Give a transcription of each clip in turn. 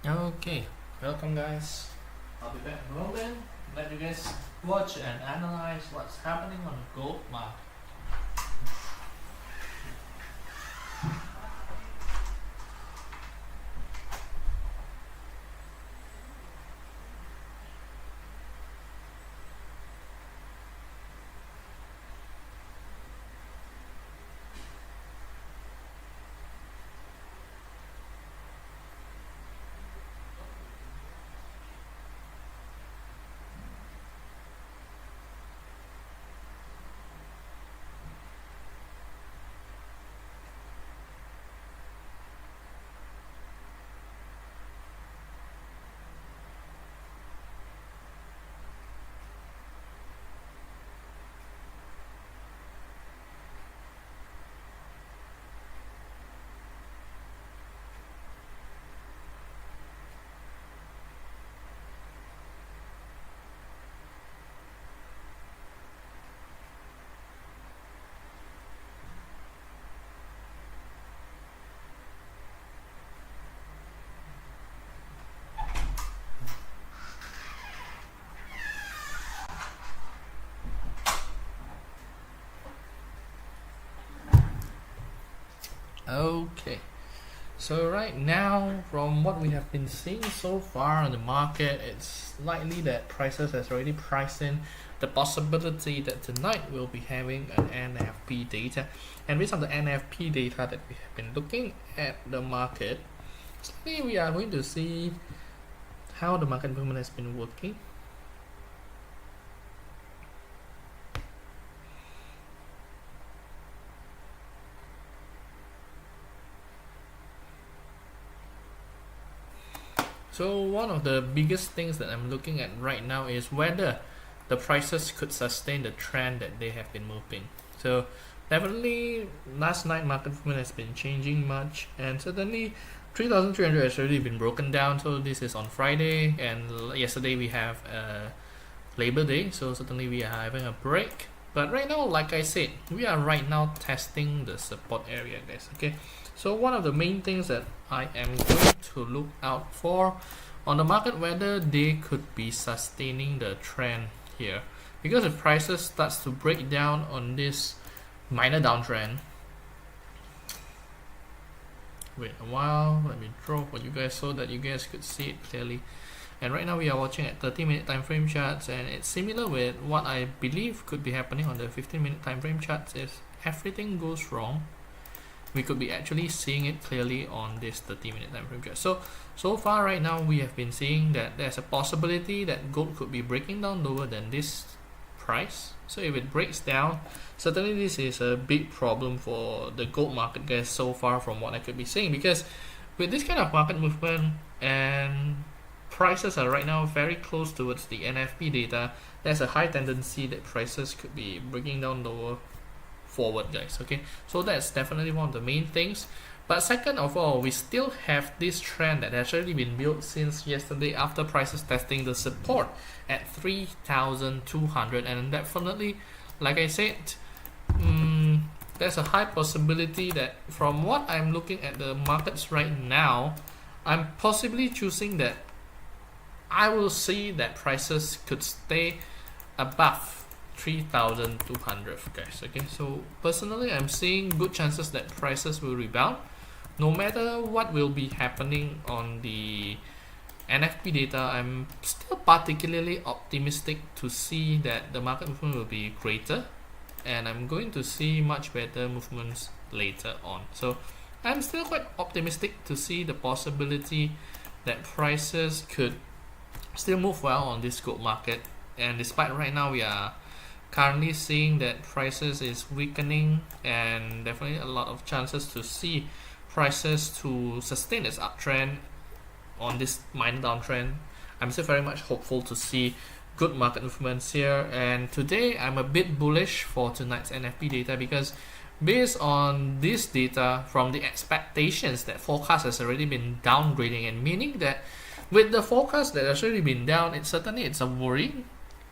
Okay, welcome guys. I'll be back in a moment. Let you guys watch and analyze what's happening on the gold market. Okay, so right now, from what we have been seeing so far on the market, it's likely that prices has already priced in the possibility that tonight we'll be having an NFP data, and based on the NFP data that we have been looking at the market, slowly we are going to see how the market movement has been working. So one of the biggest things that I'm looking at right now is whether the prices could sustain the trend that they have been moving. So definitely last night market movement has been changing much, and certainly 3,300 has already been broken down. So this is on Friday, and yesterday we have Labor Day, so certainly we are having a break. But right now, like I said, we are right now testing the support area, guys. Okay, so one of the main things that I am going to look out for on the market, whether they could be sustaining the trend here, because if prices starts to break down on this minor downtrend, wait a while, let me draw for you guys so that you guys could see it clearly. And right now we are watching at 30-minute time frame charts, and it's similar with what I believe could be happening on the 15-minute time frame charts. If everything goes wrong, we could be actually seeing it clearly on this 30-minute time frame chart. So far right now we have been seeing that there's a possibility that gold could be breaking down lower than this price. So if it breaks down, certainly this is a big problem for the gold market, guys, so far from what I could be seeing, because with this kind of market movement and prices are right now very close towards the NFP data, there's a high tendency that prices could be breaking down lower forward, guys. Okay, so that's definitely one of the main things. But second of all, we still have this trend that has already been built since yesterday after prices testing the support at 3,200, and definitely, like I said, there's a high possibility that from what I'm looking at the markets right now, I'm possibly choosing that I will see that prices could stay above 3,200, guys. Okay, so personally I'm seeing good chances that prices will rebound no matter what will be happening on the NFP data. I'm still particularly optimistic to see that the market movement will be greater, and I'm going to see much better movements later on. So I'm still quite optimistic to see the possibility that prices could still move well on this gold market. And despite right now we are currently seeing that prices is weakening, and definitely a lot of chances to see prices to sustain its uptrend on this minor downtrend, I'm still very much hopeful to see good market movements here. And today I'm a bit bullish for tonight's NFP data, because based on this data from the expectations that forecast has already been downgrading, and meaning that with the forecast that has already been down, it's a worrying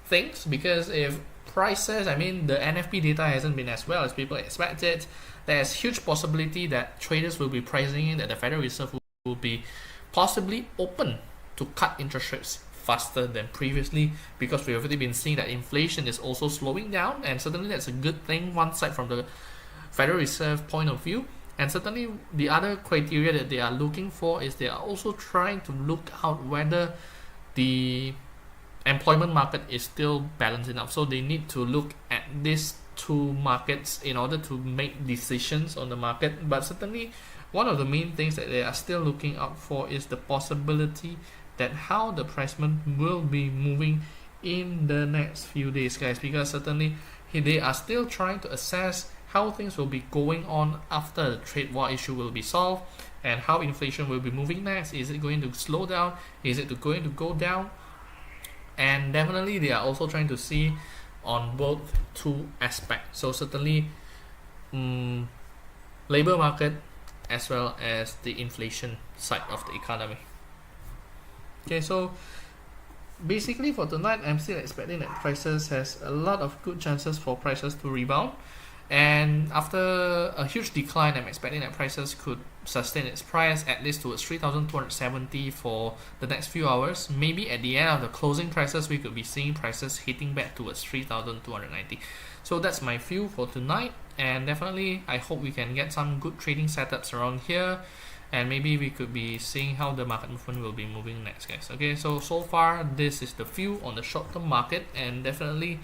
things, because if prices, I mean the NFP data hasn't been as well as people expected, there's huge possibility that traders will be pricing in that the Federal Reserve will be possibly open to cut interest rates faster than previously, because we've already been seeing that inflation is also slowing down, and certainly that's a good thing, one side from the Federal Reserve point of view. And certainly the other criteria that they are looking for is they are also trying to look out whether the employment market is still balanced enough. So they need to look at these two markets in order to make decisions on the market. But certainly one of the main things that they are still looking out for is the possibility that how the price movement will be moving in the next few days, guys, because certainly they are still trying to assess how things will be going on after the trade war issue will be solved, and how inflation will be moving next. Is it going to slow down? Is it going to go down? And definitely they are also trying to see on both two aspects. So certainly labor market as well as the inflation side of the economy. Okay, so basically for tonight, I'm still expecting that prices has a lot of good chances for prices to rebound. And after a huge decline, I'm expecting that prices could sustain its price at least towards 3,270 for the next few hours. Maybe at the end of the closing prices, we could be seeing prices hitting back towards 3,290. So that's my view for tonight, and definitely I hope we can get some good trading setups around here, and maybe we could be seeing how the market movement will be moving next, guys. Okay, so far this is the view on the short-term market, and definitely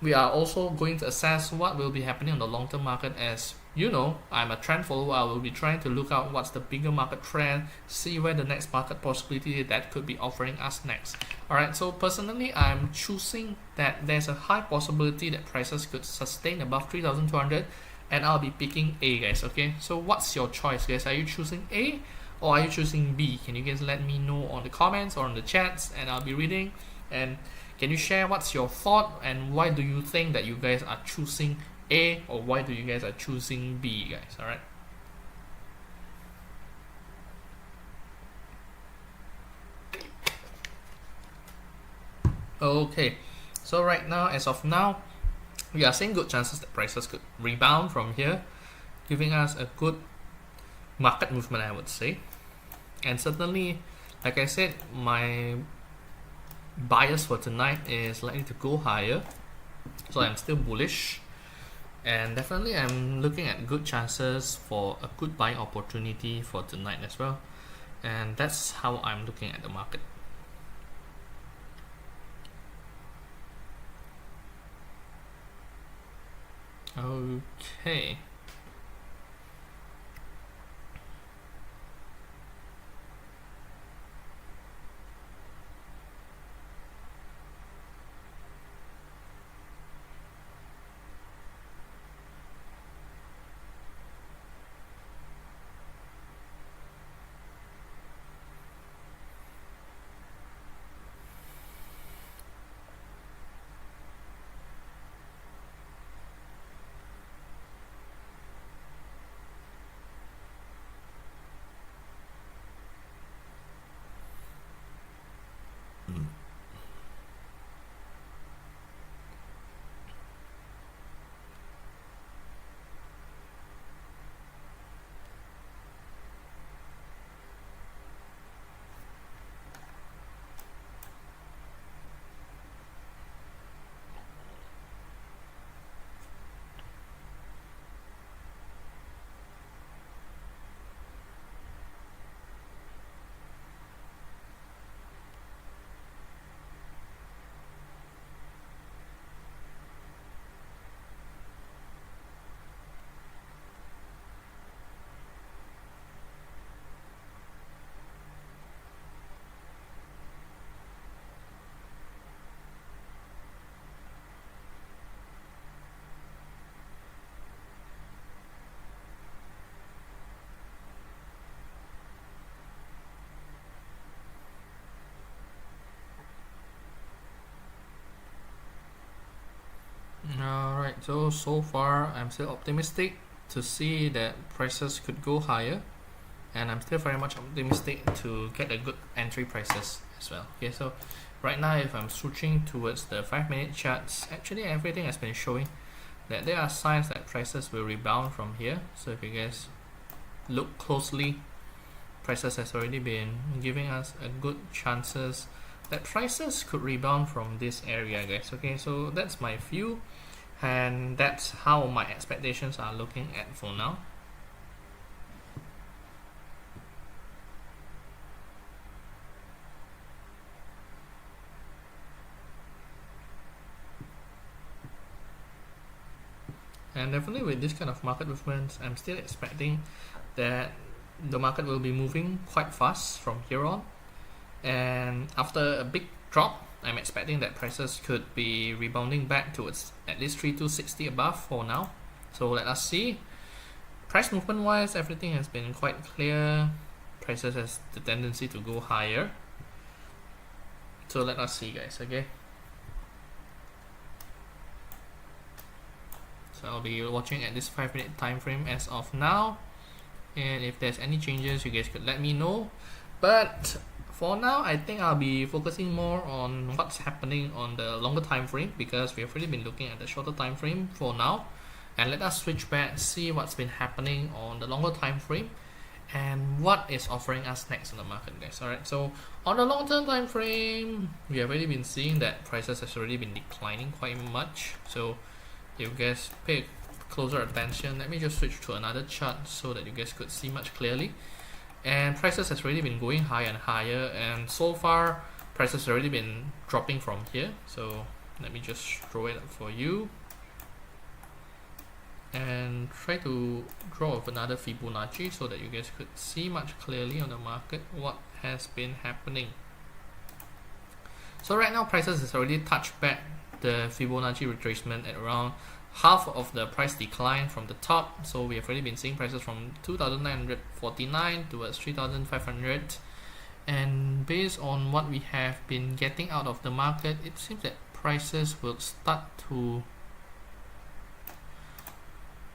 we are also going to assess what will be happening on the long-term market. As you know, I'm a trend follower. I will be trying to look out what's the bigger market trend, see where the next market possibility that could be offering us next. Alright, so personally, I'm choosing that there's a high possibility that prices could sustain above 3,200, and I'll be picking A, guys. Okay, so what's your choice, guys? Are you choosing A or are you choosing B? Can you guys let me know on the comments or on the chats, and I'll be reading. And can you share what's your thought, and why do you think that you guys are choosing A, or why do you guys are choosing B, guys? Alright. Okay, so right now, as of now, we are seeing good chances that prices could rebound from here, giving us a good market movement, I would say. And certainly, like I said, my bias for tonight is likely to go higher, so I'm still bullish, and definitely I'm looking at good chances for a good buying opportunity for tonight as well, and that's how I'm looking at the market. Okay. Alright, so far I'm still optimistic to see that prices could go higher, and I'm still very much optimistic to get a good entry prices as well. Okay, so right now if I'm switching towards the 5-minute charts, actually everything has been showing that there are signs that prices will rebound from here. So if you guys look closely prices has already been giving us a good chances that prices could rebound from this area, guys. Okay, so that's my view, and that's how my expectations are looking at for now. And definitely with this kind of market movements, I'm still expecting that the market will be moving quite fast from here on. And after a big drop, I'm expecting that prices could be rebounding back towards at least 3260 above for now. So let us see. Price movement wise, everything has been quite clear. Prices has the tendency to go higher. So let us see, guys. Okay. So I'll be watching at this 5-minute time frame as of now, and if there's any changes, you guys could let me know. But for now, I think I'll be focusing more on what's happening on the longer time frame, because we've already been looking at the shorter time frame for now. And let us switch back, see what's been happening on the longer time frame and what is offering us next in the market, guys. Alright, so on the long-term time frame, we have already been seeing that prices has already been declining quite much. So if you guys pay closer attention, let me just switch to another chart so that you guys could see much clearly. And prices has already been going higher and higher, and so far prices has already been dropping from here. So let me just draw it up for you and try to draw up another Fibonacci so that you guys could see much clearly on the market what has been happening. So right now prices has already touched back the Fibonacci retracement at around half of the price decline from the top. So we have already been seeing prices from 2,949 towards 3,500, and based on what we have been getting out of the market, it seems that prices will start to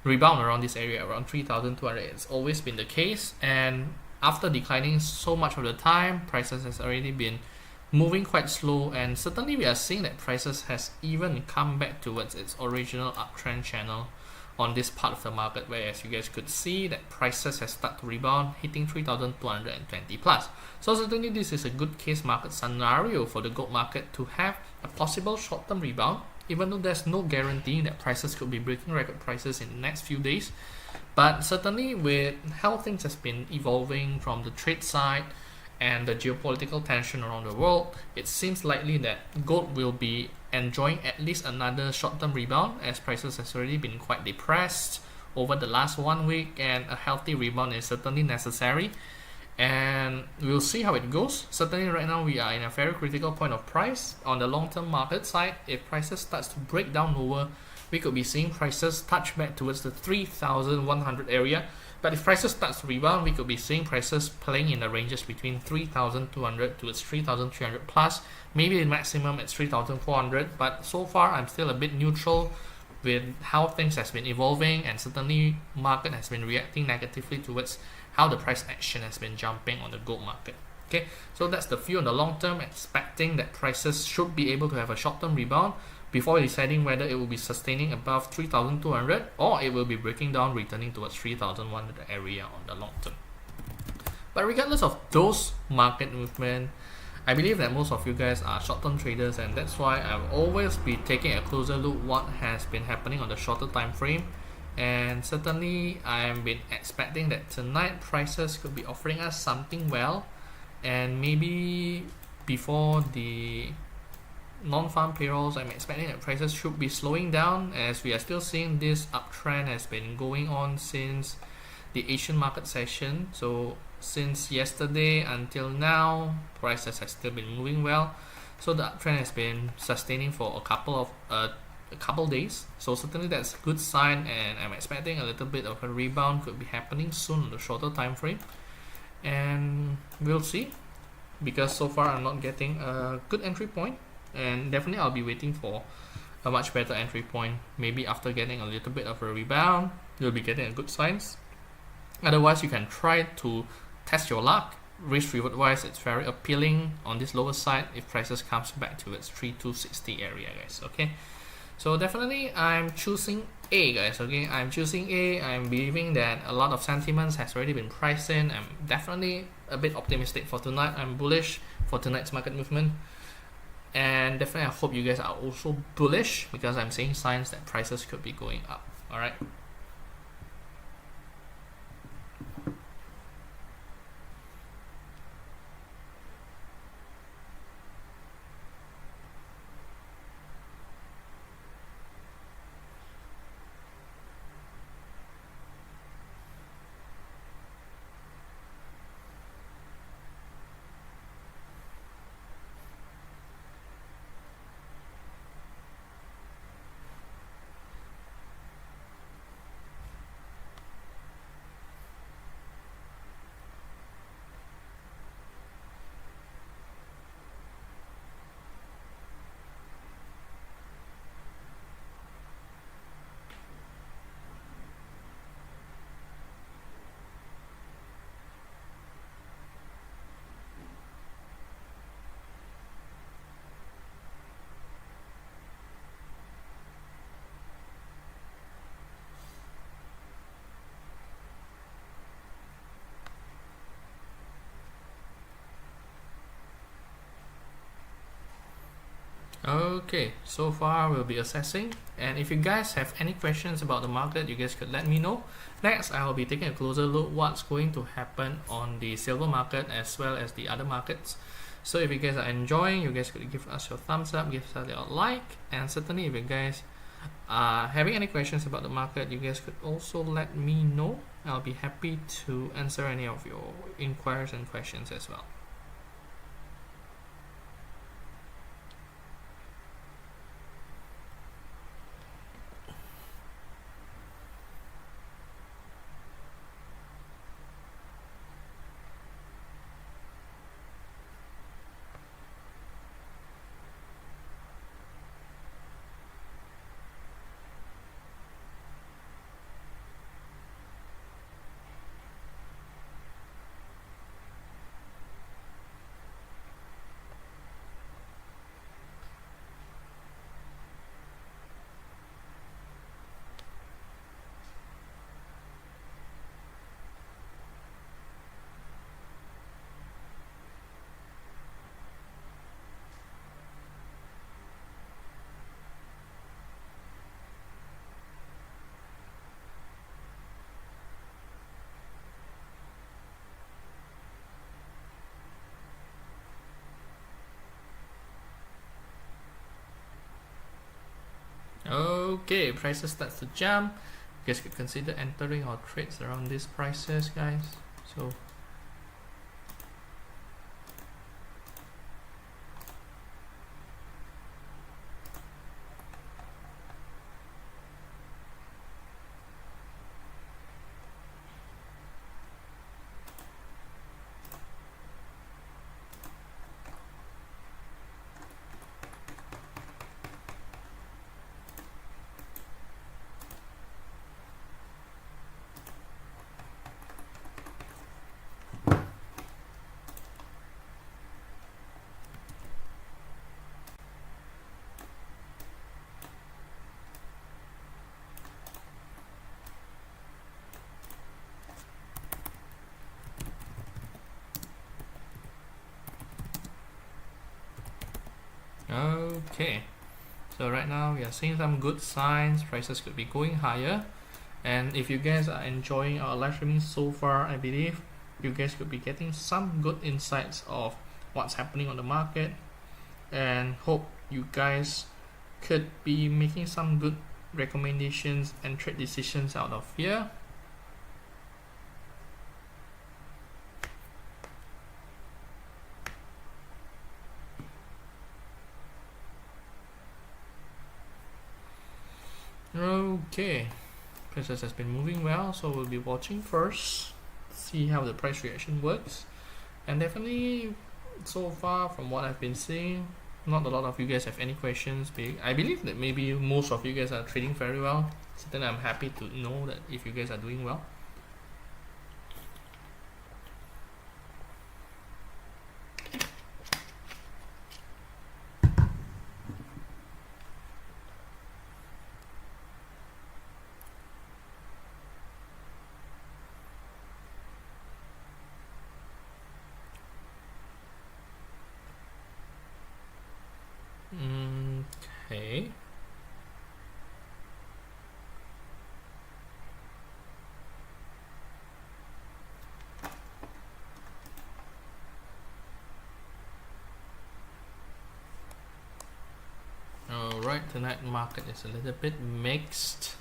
rebound around this area, around 3,200. It's always been the case, and after declining so much of the time, prices has already been moving quite slow, and certainly we are seeing that prices has even come back towards its original uptrend channel on this part of the market, where as you guys could see that prices has started to rebound, hitting 3,220 plus. So certainly this is a good case market scenario for the gold market to have a possible short-term rebound, even though there's no guarantee that prices could be breaking record prices in the next few days. But certainly with how things has been evolving from the trade side and the geopolitical tension around the world, it seems likely that gold will be enjoying at least another short-term rebound, as prices has already been quite depressed over the last 1 week, and a healthy rebound is certainly necessary. And we'll see how it goes. Certainly right now we are in a very critical point of price on the long-term market side. If prices starts to break down lower, we could be seeing prices touch back towards the 3,100 area. But if prices starts to rebound, we could be seeing prices playing in the ranges between 3,200 towards 3,300 plus, maybe the maximum at 3,400. But so far, I'm still a bit neutral with how things has been evolving, and certainly market has been reacting negatively towards how the price action has been jumping on the gold market. Okay, so that's the view on the long term, expecting that prices should be able to have a short-term rebound before deciding whether it will be sustaining above 3,200 or it will be breaking down, returning towards 3,100 area on the long term. But regardless of those market movement, I believe that most of you guys are short-term traders, and that's why I'll always be taking a closer look what has been happening on the shorter time frame. And certainly I've been expecting that tonight prices could be offering us something well, and maybe before the non-farm payrolls, I'm expecting that prices should be slowing down, as we are still seeing this uptrend has been going on since the Asian market session. So since yesterday until now, prices have still been moving well. So the uptrend has been sustaining for a couple days. So certainly that's a good sign, and I'm expecting a little bit of a rebound could be happening soon on the shorter time frame. And we'll see, because so far I'm not getting a good entry point. And definitely I'll be waiting for a much better entry point. Maybe after getting a little bit of a rebound, you'll be getting a good signs. Otherwise, you can try to test your luck. Risk reward wise, it's very appealing on this lower side if prices comes back to its 3,260 area, guys. Okay, so definitely I'm choosing A, guys. Okay, I'm choosing A. I'm believing that a lot of sentiments has already been priced in. I'm definitely a bit optimistic for tonight. I'm bullish for tonight's market movement, and definitely I hope you guys are also bullish, because I'm seeing signs that prices could be going up. All right. Okay, so far we'll be assessing, and if you guys have any questions about the market, you guys could let me know. Next, I'll be taking a closer look what's going to happen on the silver market as well as the other markets. So if you guys are enjoying, you guys could give us your thumbs up, give us your like, and certainly if you guys are having any questions about the market, you guys could also let me know. I'll be happy to answer any of your inquiries and questions as well. Okay, prices starts to jump. You guys could consider entering or trades around these prices, guys. So okay, so right now we are seeing some good signs. Prices could be going higher, and if you guys are enjoying our live streaming so far, I believe you guys could be getting some good insights of what's happening on the market, and hope you guys could be making some good recommendations and trade decisions out of here. Okay, prices has been moving well, so we'll be watching first, see how the price reaction works. And definitely so far from what I've been seeing, not a lot of you guys have any questions. I believe that maybe most of you guys are trading very well. So then I'm happy to know that if you guys are doing well. Okay. Alright, tonight market is a little bit mixed.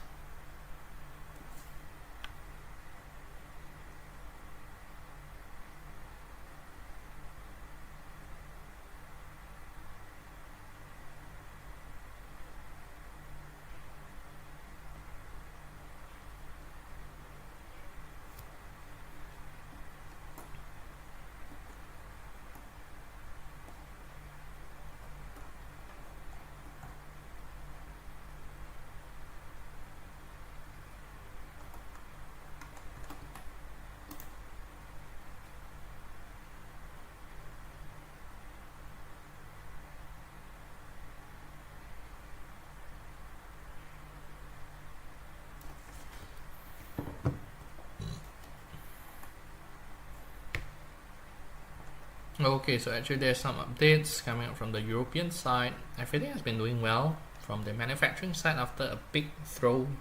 Okay, so actually there's some updates coming up from the European side. Everything has been doing well from the manufacturing side after a big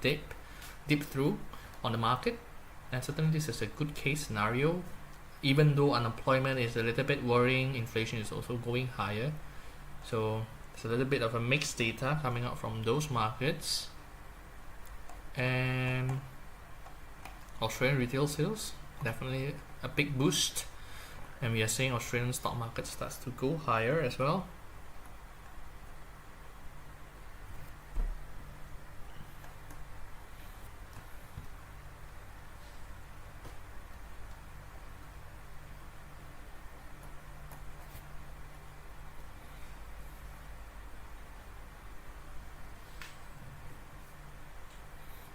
dip through on the market, and certainly this is a good case scenario. Even though unemployment is a little bit worrying, inflation is also going higher, so it's a little bit of a mixed data coming out from those markets. And Australian retail sales, definitely a big boost, and we are seeing Australian stock market starts to go higher as well.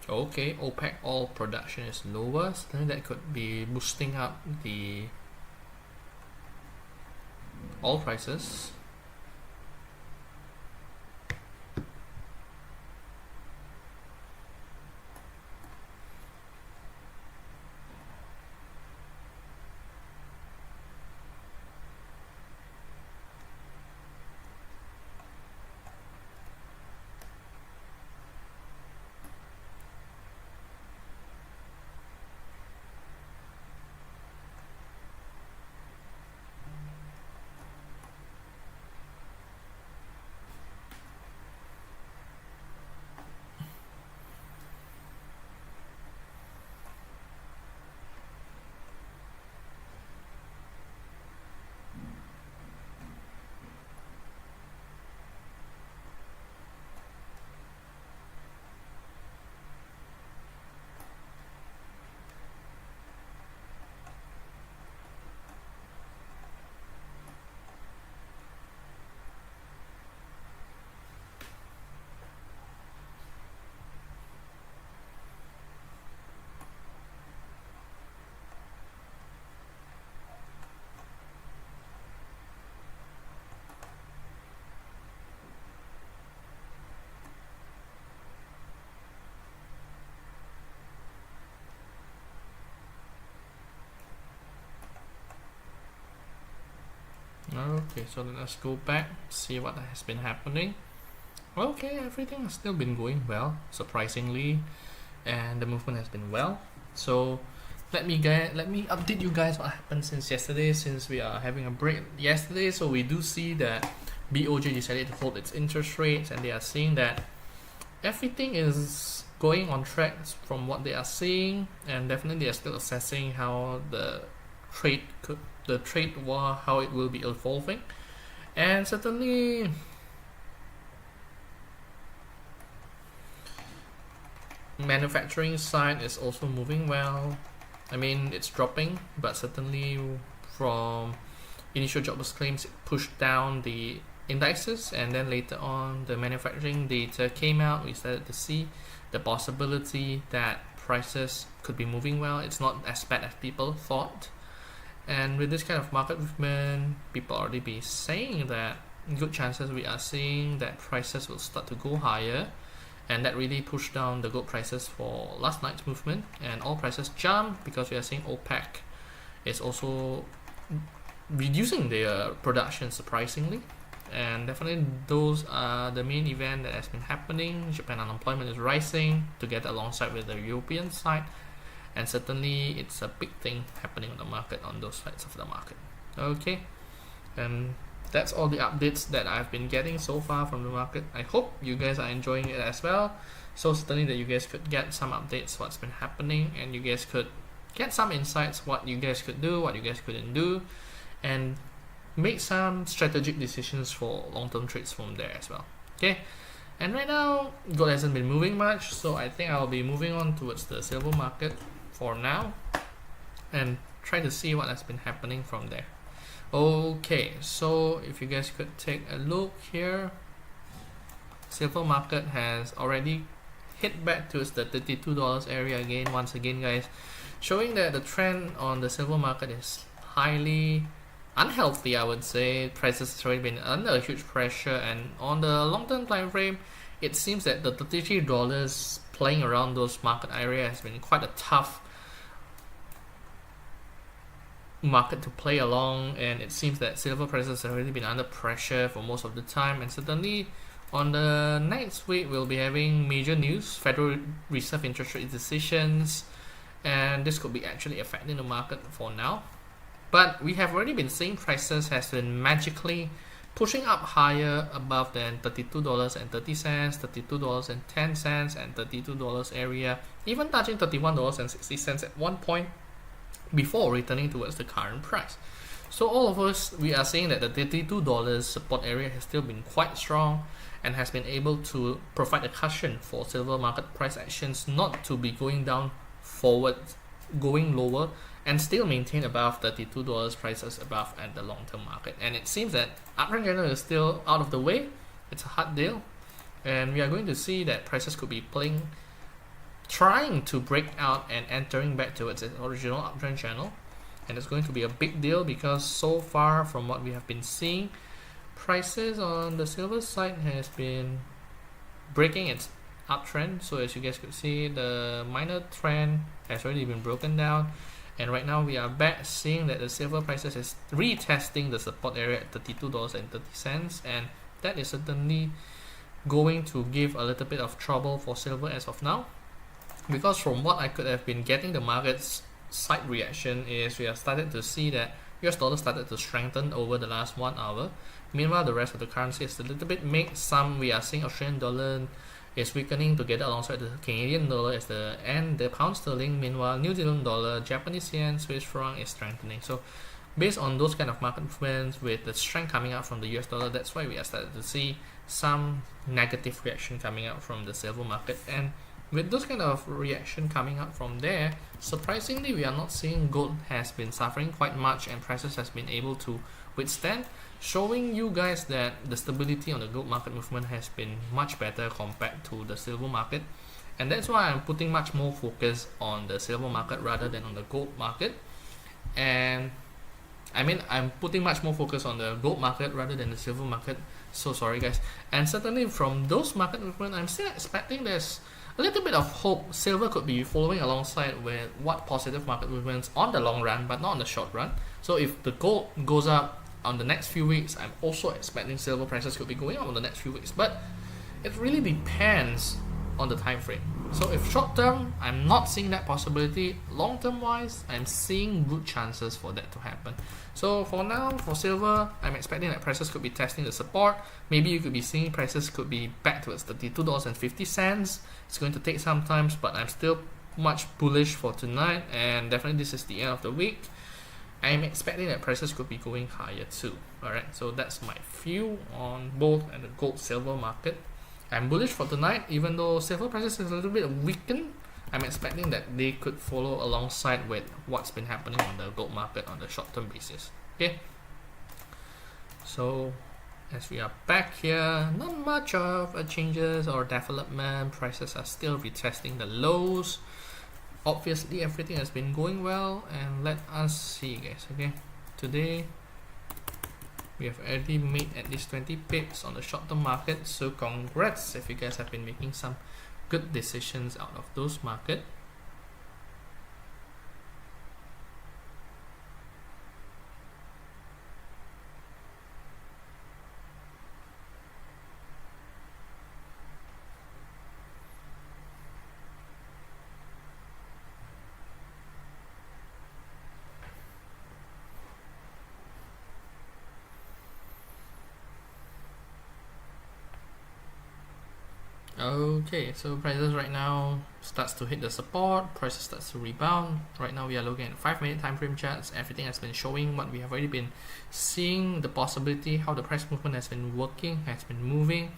Okay, OPEC oil production is lower, so then that could be boosting up the oil prices. Okay, so let's go back, see what has been happening. Okay, everything has still been going well, surprisingly, and the movement has been well. So let me update you guys what happened since yesterday, since we are having a break yesterday. So we do see that BOJ decided to hold its interest rates, and they are saying that everything is going on track from what they are seeing, and definitely they are still assessing how the trade war, how it will be evolving. And certainly manufacturing side is also moving well. I mean, it's dropping, but certainly from initial jobless claims it pushed down the indices, and then later on the manufacturing data came out. We started to see the possibility that prices could be moving well. It's not as bad as people thought. And with this kind of market movement, people already be saying that good chances we are seeing that prices will start to go higher, and that really pushed down the gold prices for last night's movement, and all prices jumped because we are seeing OPEC is also reducing their production surprisingly, and definitely those are the main event that has been happening. Japan unemployment is rising together alongside with the European side, and certainly it's a big thing happening on the market on those sides of the market. Okay, and that's all the updates that I've been getting so far from the market. I hope you guys are enjoying it as well. So certainly that you guys could get some updates what's been happening, and you guys could get some insights what you guys could do, what you guys couldn't do, and make some strategic decisions for long-term trades from there as well. Okay, and right now gold hasn't been moving much, so I think I'll be moving on towards the silver market for now and try to see what has been happening from there. Okay, so if you guys could take a look here, silver market has already hit back towards the $32 area again, once again guys, showing that the trend on the silver market is highly unhealthy. I would say prices has already been under a huge pressure, and on the long-term time frame it seems that the $33 playing around those market area has been quite a tough market to play along, and it seems that silver prices have already been under pressure for most of the time. And certainly on the next week we'll be having major news, Federal Reserve interest rate decisions, and this could be actually affecting the market for now. But we have already been seeing prices has been magically pushing up higher above than $32.30, $32.10, and $32 area, even touching $31.60 at one point before returning towards the current price. So all of us, we are saying that the $32 support area has still been quite strong and has been able to provide a cushion for silver market price actions not to be going down forward, going lower, and still maintain above $32 prices above at the long-term market. And it seems that uptrend channel is still out of the way. It's a hard deal, and we are going to see that prices could be trying to break out and entering back towards its original uptrend channel. And it's going to be a big deal because so far from what we have been seeing, prices on the silver side has been breaking its uptrend. So as you guys could see, the minor trend has already been broken down, and right now we are back seeing that the silver prices is retesting the support area at $32.30, and that is certainly going to give a little bit of trouble for silver as of now, because from what I could have been getting, the market's side reaction is we have started to see that US dollar started to strengthen over the last 1 hour. Meanwhile, the rest of the currency is a little bit mixed. Some we are seeing Australian dollar is weakening together alongside the Canadian dollar and the pound sterling. Meanwhile, New Zealand dollar, Japanese yen, Swiss franc is strengthening. So based on those kind of market movements with the strength coming out from the US dollar, that's why we are starting to see some negative reaction coming out from the silver market. And with those kind of reaction coming out from there, surprisingly we are not seeing gold has been suffering quite much, and prices has been able to withstand, showing you guys that the stability on the gold market movement has been much better compared to the silver market. And that's why I'm putting much more focus on the silver market rather than on the gold market. And I mean, I'm putting much more focus on the gold market rather than the silver market. So sorry guys. And certainly from those market movement, I'm still expecting there's a little bit of hope. Silver could be following alongside with what positive market movements on the long run, but not on the short run. So if the gold goes up on the next few weeks, I'm also expecting silver prices could be going up on the next few weeks. But it really depends on the time frame. So if short term, I'm not seeing that possibility. Long term wise, I'm seeing good chances for that to happen. So for now, for silver, I'm expecting that prices could be testing the support. Maybe you could be seeing prices could be back towards $32.50. It's going to take some time, but I'm still much bullish for tonight, and definitely this is the end of the week. I'm expecting that prices could be going higher too. Alright, so that's my view on both and the gold silver market. I'm bullish for tonight, even though silver prices is a little bit weakened. I'm expecting that they could follow alongside with what's been happening on the gold market on the short-term basis. Okay, so as we are back here, not much of a changes or development. Prices are still retesting the lows. Obviously everything has been going well, and let us see guys. Okay, today we have already made at least 20 pips on the short-term market, so congrats if you guys have been making some good decisions out of those market. Okay, so prices right now starts to hit the support, prices starts to rebound. Right now we are looking at 5-minute time frame charts. Everything has been showing what we have already been seeing, the possibility, how the price movement has been working, has been moving.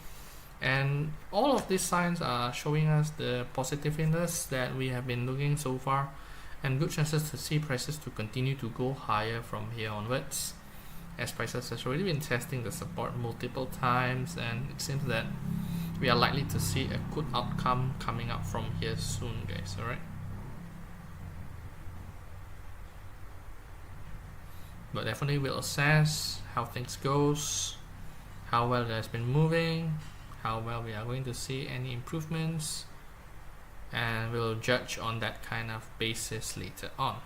And all of these signs are showing us the positiveness that we have been looking so far, and good chances to see prices to continue to go higher from here onwards, as prices has already been testing the support multiple times, and it seems that we are likely to see a good outcome coming up from here soon, guys. Alright, but definitely we'll assess how things goes, how well it has been moving, how well we are going to see any improvements, and we'll judge on that kind of basis later on.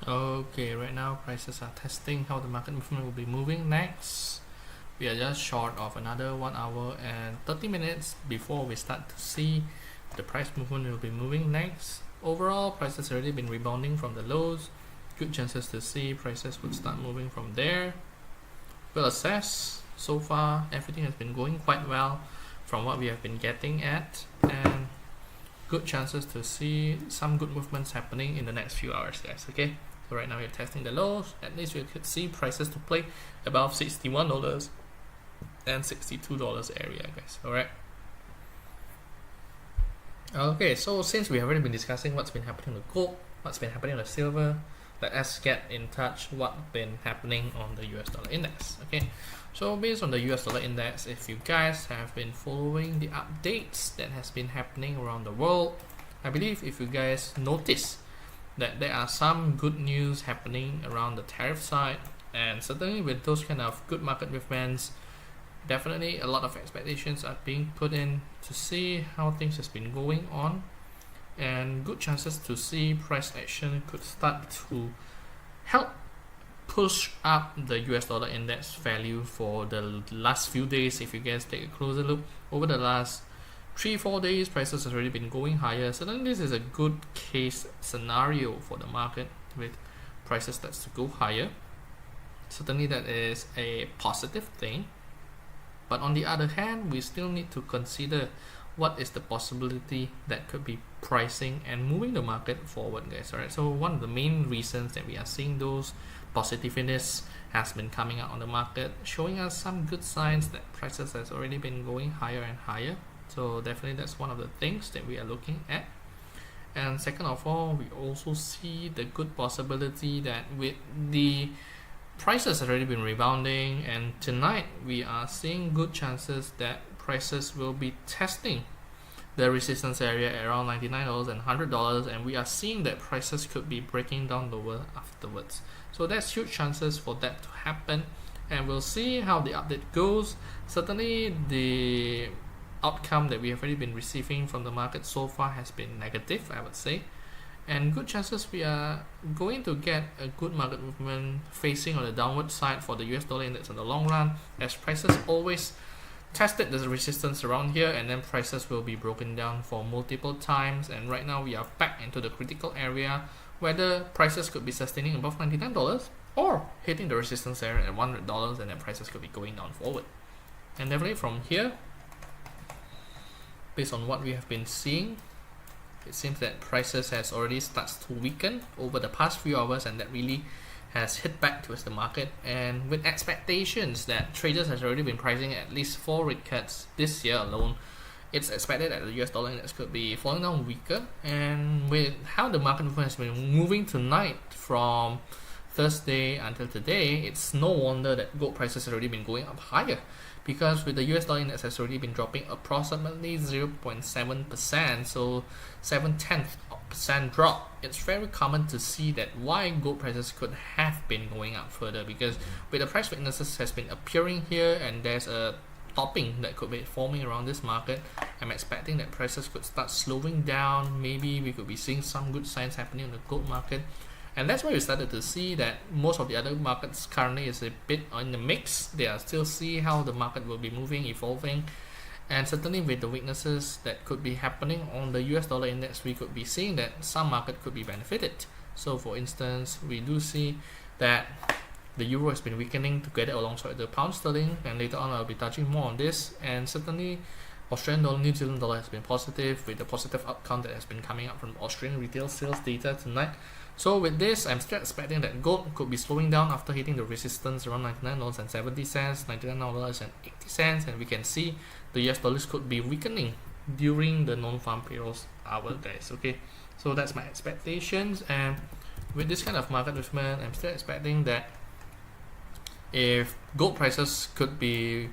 Okay, right now prices are testing how the market movement will be moving next. We are just short of another 1 hour and 30 minutes before we start to see the price movement will be moving next. Overall, prices already been rebounding from the lows. Good chances to see prices would start moving from there. We'll assess. So far, everything has been going quite well from what we have been getting at, and good chances to see some good movements happening in the next few hours, guys. Okay, so right now we're testing the lows. At least we could see prices to play above $61 and $62 area, guys. Alright. Okay, so since we have already been discussing what's been happening with gold, what's been happening with silver, let us get in touch what's been happening on the US dollar index. Okay, so based on the US dollar index, if you guys have been following the updates that has been happening around the world, I believe if you guys notice that there are some good news happening around the tariff side, and certainly with those kind of good market movements, definitely a lot of expectations are being put in to see how things has been going on, and good chances to see price action could start to help push up the US dollar index value for the last few days. If you guys take a closer look over the last 3-4 days, prices has already been going higher. Certainly this is a good case scenario for the market with prices that's to go higher. Certainly that is a positive thing, but on the other hand, we still need to consider what is the possibility that could be pricing and moving the market forward, guys. Alright, so one of the main reasons that we are seeing those positiveness has been coming out on the market, showing us some good signs that prices has already been going higher and higher. So definitely that's one of the things that we are looking at. And second of all, we also see the good possibility that with the prices have already been rebounding, and tonight we are seeing good chances that prices will be testing the resistance area around $99 and $100, and we are seeing that prices could be breaking down lower afterwards. So that's huge chances for that to happen, and we'll see how the update goes. Certainly the outcome that we have already been receiving from the market so far has been negative, I would say, and good chances we are going to get a good market movement facing on the downward side for the US dollar index in the long run, as prices always tested the resistance around here, and then prices will be broken down for multiple times. And right now we are back into the critical area, whether prices could be sustaining above $99 or hitting the resistance area at $100, and then prices could be going down forward. And definitely from here, based on what we have been seeing, it seems that prices has already started to weaken over the past few hours, and that really has hit back towards the market. And with expectations that traders has already been pricing at least 4 rate cuts this year alone, it's expected that the US dollar index could be falling down weaker. And with how the market movement has been moving tonight from Thursday until today, it's no wonder that gold prices has already been going up higher, because with the US dollar index has already been dropping approximately 0.7%, so 0.7% drop. It's very common to see that why gold prices could have been going up further, because with the price weaknesses has been appearing here, and there's a topping that could be forming around this market, I'm expecting that prices could start slowing down. Maybe we could be seeing some good signs happening in the gold market. And that's why we started to see that most of the other markets currently is a bit in the mix. They are still see how the market will be moving, evolving. And certainly with the weaknesses that could be happening on the US dollar index, we could be seeing that some market could be benefited. So for instance, we do see that the euro has been weakening together alongside the pound sterling, and later on I'll be touching more on this. And certainly Australian dollar, New Zealand dollar has been positive, with the positive outcome that has been coming out from Australian retail sales data tonight. So with this, I'm still expecting that gold could be slowing down after hitting the resistance around $99.70, $99.80, and we can see the US dollars could be weakening during the non-farm payrolls hour, guys. Okay, so that's my expectations. And with this kind of market movement, I'm still expecting that if gold prices could be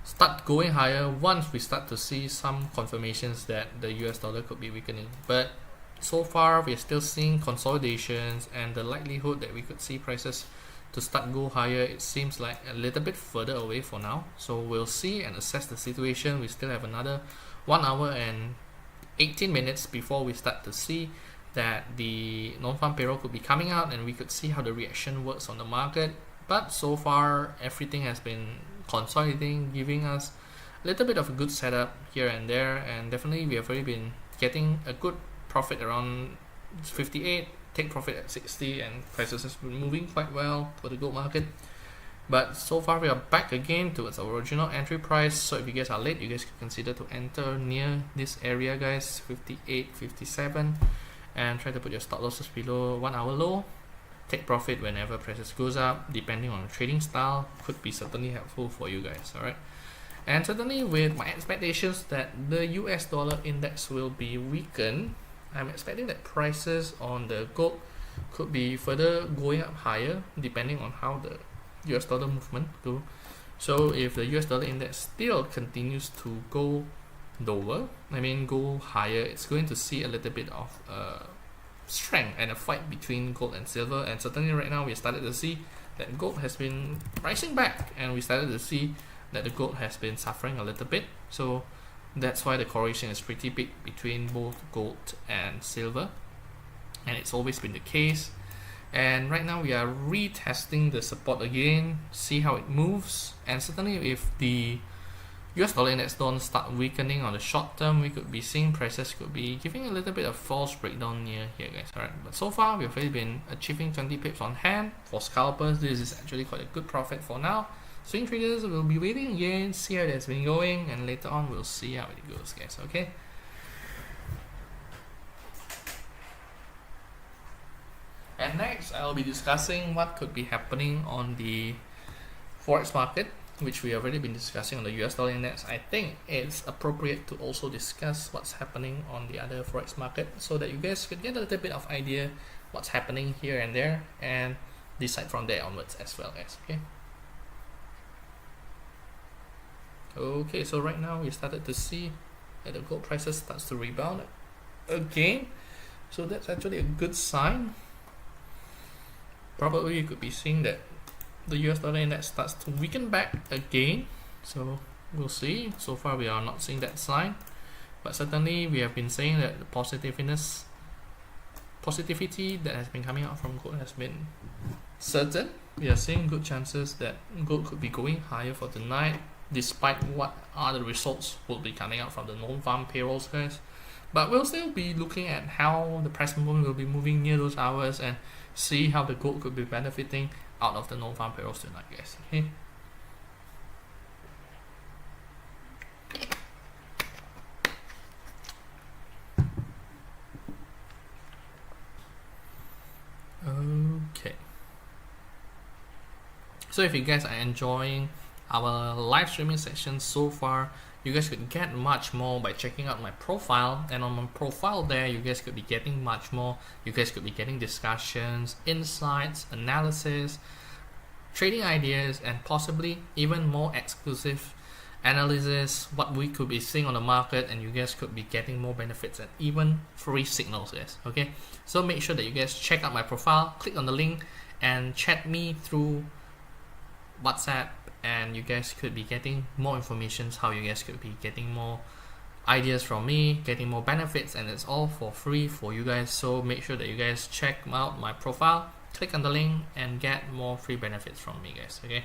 start going higher once we start to see some confirmations that the US dollar could be weakening. But so far we're still seeing consolidations, and the likelihood that we could see prices to start go higher, it seems like a little bit further away for now. So we'll see and assess the situation. We still have another 1 hour and 18 minutes before we start to see that the non-farm payroll could be coming out, and we could see how the reaction works on the market. But so far everything has been consolidating, giving us a little bit of a good setup here and there, and definitely we have already been getting a good profit around 58, take profit at 60, and prices has been moving quite well for the gold market. But so far we are back again towards our original entry price. So if you guys are late, you guys can consider to enter near this area, guys, 58, 57, and try to put your stop losses below 1 hour low. Take profit whenever prices goes up, depending on the trading style, could be certainly helpful for you guys. Alright, and certainly with my expectations that the US dollar index will be weakened, I'm expecting that prices on the gold could be further going up higher, depending on how the US dollar movement go. So if the US dollar index still continues to go lower, go higher, it's going to see a little bit of strength and a fight between gold and silver. And certainly right now we started to see that gold has been rising back, and we started to see that the gold has been suffering a little bit. So that's why the correlation is pretty big between both gold and silver, and it's always been the case. And right now we are retesting the support again, see how it moves. And certainly if the US dollar index don't start weakening on the short term, we could be seeing prices could be giving a little bit of false breakdown near here, guys. Alright, but so far we've already been achieving 20 pips on hand. For scalpers, this is actually quite a good profit for now. Swing traders will be waiting again, see how that's been going, and later on we'll see how it goes, guys. Okay. And next, I'll be discussing what could be happening on the Forex market, which we have already been discussing on the US dollar index. I think it's appropriate to also discuss what's happening on the other Forex market so that you guys could get a little bit of idea what's happening here and there and decide from there onwards as well, guys. Okay. Okay, so right now we started to see that the gold prices starts to rebound again. So that's actually a good sign. Probably you could be seeing that the US dollar index starts to weaken back again. So we'll see. So far we are not seeing that sign. But certainly we have been saying that the positivity that has been coming out from gold has been certain. We are seeing good chances that gold could be going higher for tonight, despite what other results will be coming out from the non-farm payrolls, guys. But we'll still be looking at how the price movement will be moving near those hours and see how the gold could be benefiting out of the non-farm payrolls tonight, guys. Okay. Okay. So if you guys are enjoying our live streaming session so far, you guys could get much more by checking out my profile, and on my profile there you guys could be getting much more. You guys could be getting discussions, insights, analysis, trading ideas, and possibly even more exclusive analysis, what we could be seeing on the market, and you guys could be getting more benefits and even free signals, guys. Okay, so make sure that you guys check out my profile, click on the link and chat me through WhatsApp, and you guys could be getting more information, how you guys could be getting more ideas from me, getting more benefits, and it's all for free for you guys. So make sure that you guys check out my profile, click on the link and get more free benefits from me, guys. Okay.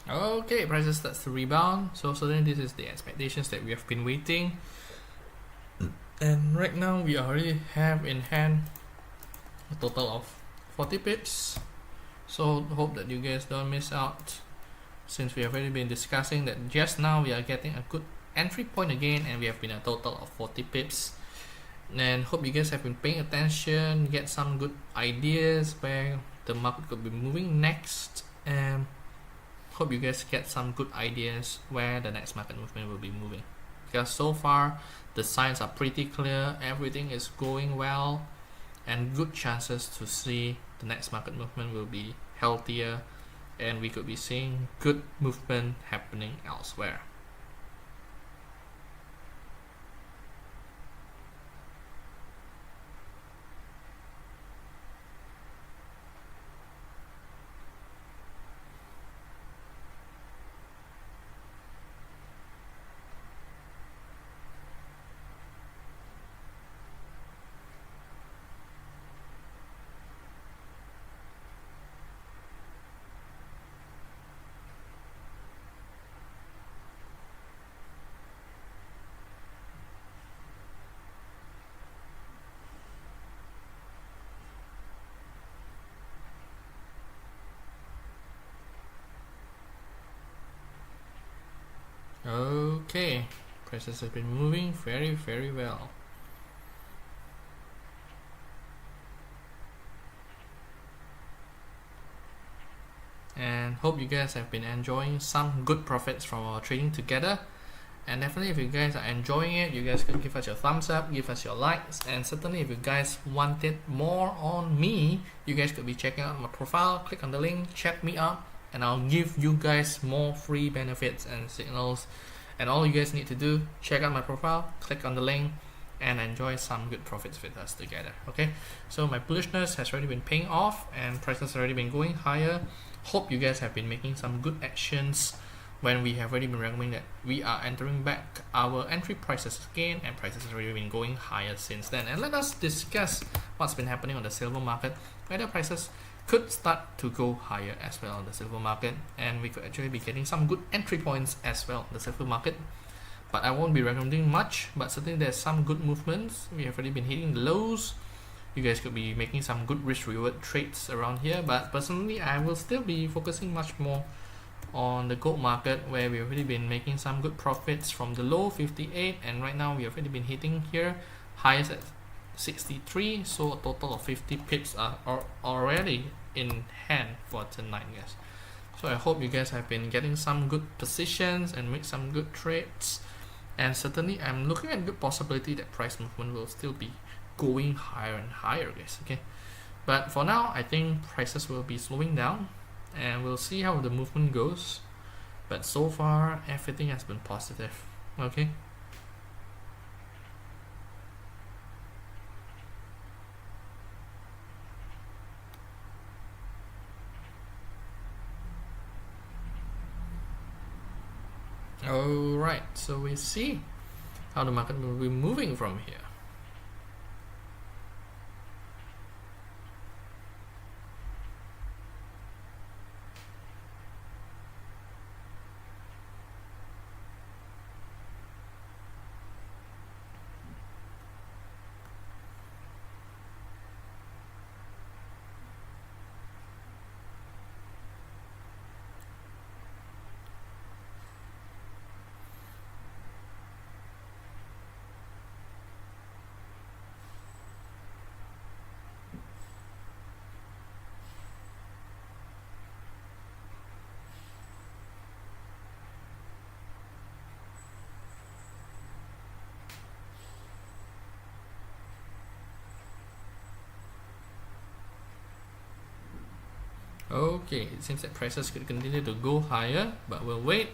Okay, prices starts to rebound. So then this is the expectations that we have been waiting. And right now we already have in hand a total of 40 pips. So hope that you guys don't miss out, since we have already been discussing that just now we are getting a good entry point again, and we have been a total of 40 pips. And hope you guys have been paying attention, get some good ideas where the market could be moving next, and hope you guys get some good ideas where the next market movement will be moving, because so far the signs are pretty clear, everything is going well, and good chances to see the next market movement will be healthier, and we could be seeing good movement happening elsewhere. Okay, prices have been moving very well. And hope you guys have been enjoying some good profits from our trading together. And definitely, if you guys are enjoying it, you guys could give us your thumbs up, give us your likes, and certainly if you guys wanted more on me, you guys could be checking out my profile, click on the link, check me out, and I'll give you guys more free benefits and signals. And all you guys need to do, check out my profile, click on the link, and enjoy some good profits with us together. Okay, so my bullishness has already been paying off and prices have already been going higher. Hope you guys have been making some good actions when we have already been recommending that we are entering back our entry prices again, and prices have already been going higher since then. And let us discuss what's been happening on the silver market, whether prices could start to go higher as well on the silver market, and we could actually be getting some good entry points as well on the silver market. But I won't be recommending much, but certainly there's some good movements. We have already been hitting the lows. You guys could be making some good risk reward trades around here, but personally I will still be focusing much more on the gold market, where we've already been making some good profits from the low 58, and right now we have already been hitting here highest at 63, so a total of 50 pips are already in hand for tonight, guys. So I hope you guys have been getting some good positions and make some good trades, and certainly I'm looking at good possibility that price movement will still be going higher and higher, guys. Okay, but for now I think prices will be slowing down, and we'll see how the movement goes, but so far everything has been positive. Okay, alright, so we see how the market will be moving from here. Okay, it seems that prices could continue to go higher, but we'll wait.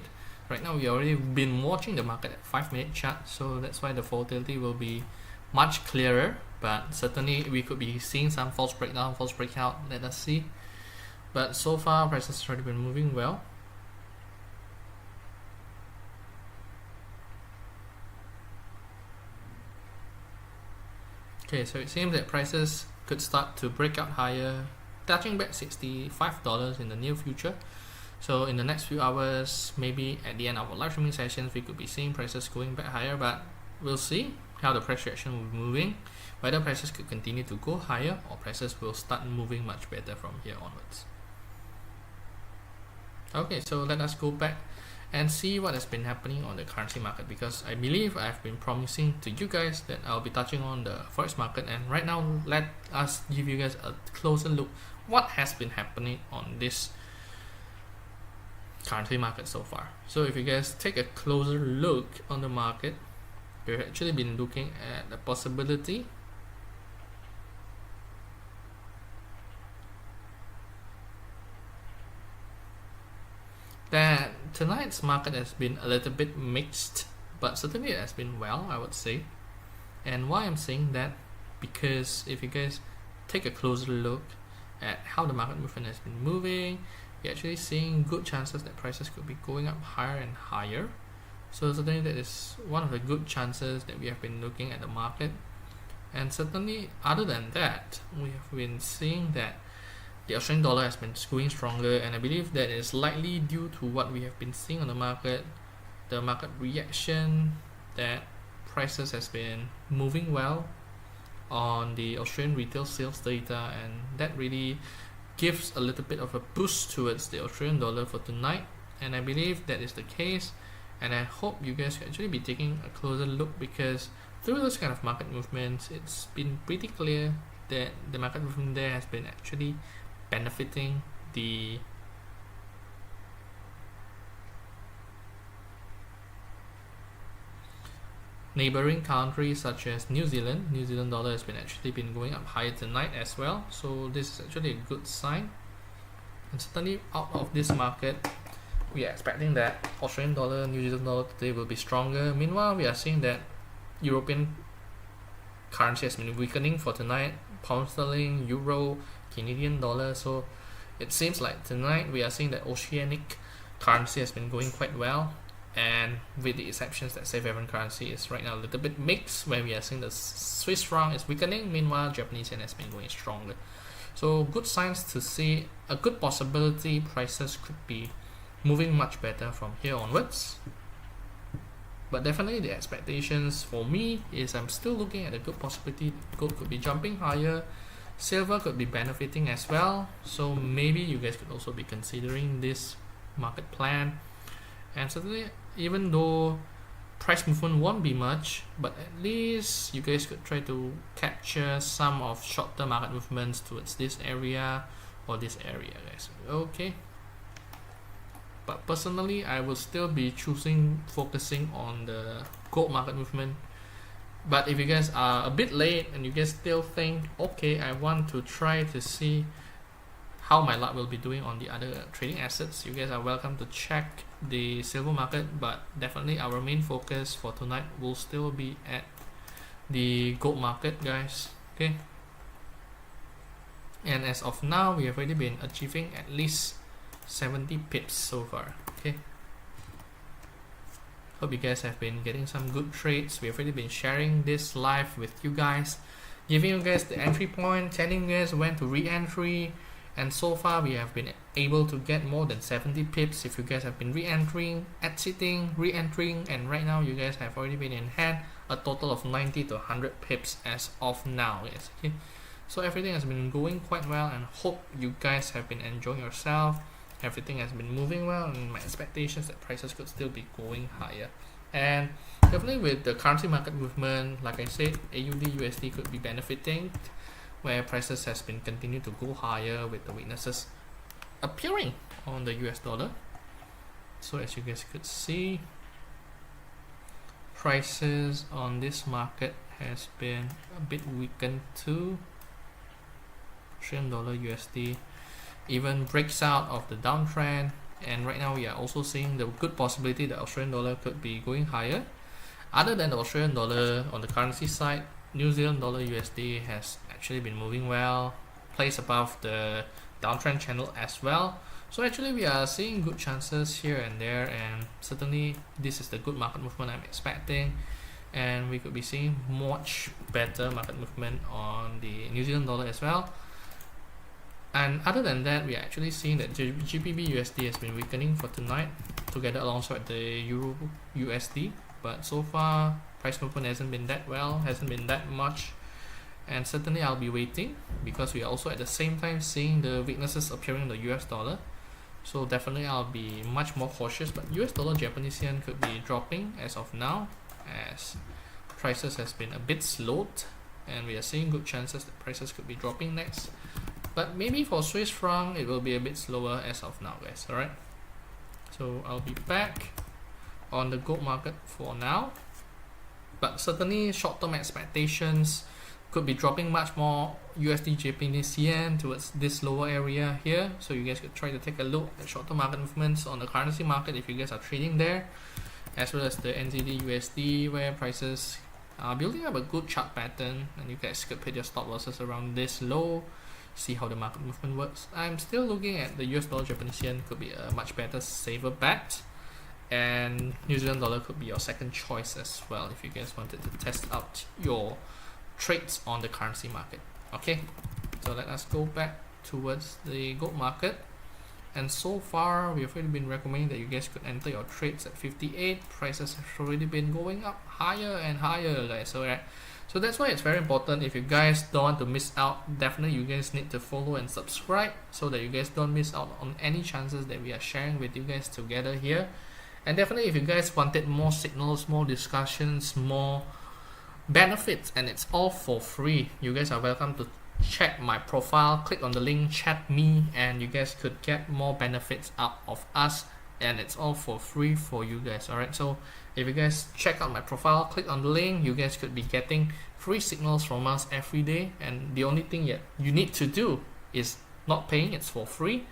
Right now we already been watching the market at 5-minute chart, so that's why the volatility will be much clearer, but certainly we could be seeing some false breakdown, false breakout. Let us see. But so far prices have already been moving well. Okay, so it seems that prices could start to break out higher, touching back $65 in the near future. So in the next few hours, maybe at the end of our live streaming sessions, we could be seeing prices going back higher, but we'll see how the price reaction will be moving, whether prices could continue to go higher or prices will start moving much better from here onwards. Okay, so let us go back and see what has been happening on the currency market, because I believe I've been promising to you guys that I'll be touching on the forex market, and right now let us give you guys a closer look what has been happening on this currency market so far. So if you guys take a closer look on the market, we've actually been looking at the possibility that tonight's market has been a little bit mixed, but certainly it has been well, I would say. And why I'm saying that, because if you guys take a closer look at how the market movement has been moving, you're actually seeing good chances that prices could be going up higher and higher. So certainly that is one of the good chances that we have been looking at the market. And certainly other than that, we have been seeing that the Australian dollar has been going stronger, and I believe that is likely due to what we have been seeing on the market, the market reaction that prices has been moving well on the Australian retail sales data, and that really gives a little bit of a boost towards the Australian dollar for tonight. And I believe that is the case, and I hope you guys can actually be taking a closer look, because through those kind of market movements, it's been pretty clear that the market movement there has been actually benefiting the neighboring countries such as New Zealand. New Zealand dollar has been actually been going up higher tonight as well, so this is actually a good sign. And certainly out of this market, we are expecting that Australian dollar, New Zealand dollar today will be stronger. Meanwhile, we are seeing that European currency has been weakening for tonight. Pound sterling, euro, Canadian dollar. So it seems like tonight we are seeing that oceanic currency has been going quite well, and with the exceptions that safe haven currency is right now a little bit mixed, where we are seeing the Swiss franc is weakening. Meanwhile, Japanese yen has been going stronger. So good signs to see. A good possibility prices could be moving much better from here onwards. But definitely the expectations for me is I'm still looking at a good possibility gold could be jumping higher, silver could be benefiting as well, so maybe you guys could also be considering this market plan. And certainly, even though price movement won't be much, but at least you guys could try to capture some of short-term market movements towards this area or this area, guys. Okay. But personally, I will still be focusing on the gold market movement. But if you guys are a bit late and you guys still think, okay, I want to try to see how my luck will be doing on the other trading assets, you guys are welcome to check the silver market. But definitely our main focus for tonight will still be at the gold market, guys. Okay. And as of now, we have already been achieving at least 70 pips so far. Okay, hope you guys have been getting some good trades. We have already been sharing this live with you guys, giving you guys the entry point, telling you guys when to re-entry, and so far we have been able to get more than 70 pips if you guys have been re-entering, exiting, re-entering, and right now you guys have already been in hand a total of 90 to 100 pips as of now, guys. Okay, so everything has been going quite well, and hope you guys have been enjoying yourself. Everything has been moving well, and my expectations that prices could still be going higher. And definitely with the currency market movement, like I said, AUD USD could be benefiting, where prices has been continued to go higher with the weaknesses appearing on the US dollar. So as you guys could see, prices on this market has been a bit weakened too. Australian dollar USD even breaks out of the downtrend, and right now we are also seeing the good possibility that Australian dollar could be going higher. Other than the Australian dollar, on the currency side, New Zealand dollar USD has actually been moving well, placed above the downtrend channel as well. So actually we are seeing good chances here and there, and certainly this is the good market movement I'm expecting, and we could be seeing much better market movement on the New Zealand dollar as well. And other than that, we are actually seeing that GBP USD has been weakening for tonight, together alongside the Euro USD. But so far, price movement hasn't been that well, hasn't been that much. And certainly I'll be waiting, because we are also at the same time seeing the weaknesses appearing in the US dollar. So definitely I'll be much more cautious. But US dollar Japanese yen could be dropping as of now, as prices has been a bit slowed, and we are seeing good chances that prices could be dropping next. But maybe for Swiss franc, it will be a bit slower as of now, guys. Alright, so I'll be back on the gold market for now. But certainly short-term expectations could be dropping much more USD Japanese yen towards this lower area here. So you guys could try to take a look at short-term market movements on the currency market if you guys are trading there, as well as the NZD USD, where prices are building up a good chart pattern, and you guys could put your stop losses around this low. See how the market movement works. I'm still looking at the US dollar Japanese yen could be a much better saver bet, and New Zealand dollar could be your second choice as well if you guys wanted to test out your trades on the currency market. Okay, so let us go back towards the gold market. And so far we've already been recommending that you guys could enter your trades at 58. Prices have already been going up higher and higher, guys. So that's why it's very important. If you guys don't want to miss out, definitely you guys need to follow and subscribe, so that you guys don't miss out on any chances that we are sharing with you guys together here. And definitely if you guys wanted more signals, more discussions, more benefits, and it's all for free, you guys are welcome to check my profile, click on the link, chat me, and you guys could get more benefits out of us, and it's all for free for you guys. Alright, so if you guys check out my profile, click on the link, you guys could be getting free signals from us every day, and the only thing you need to do is not paying, it's for free,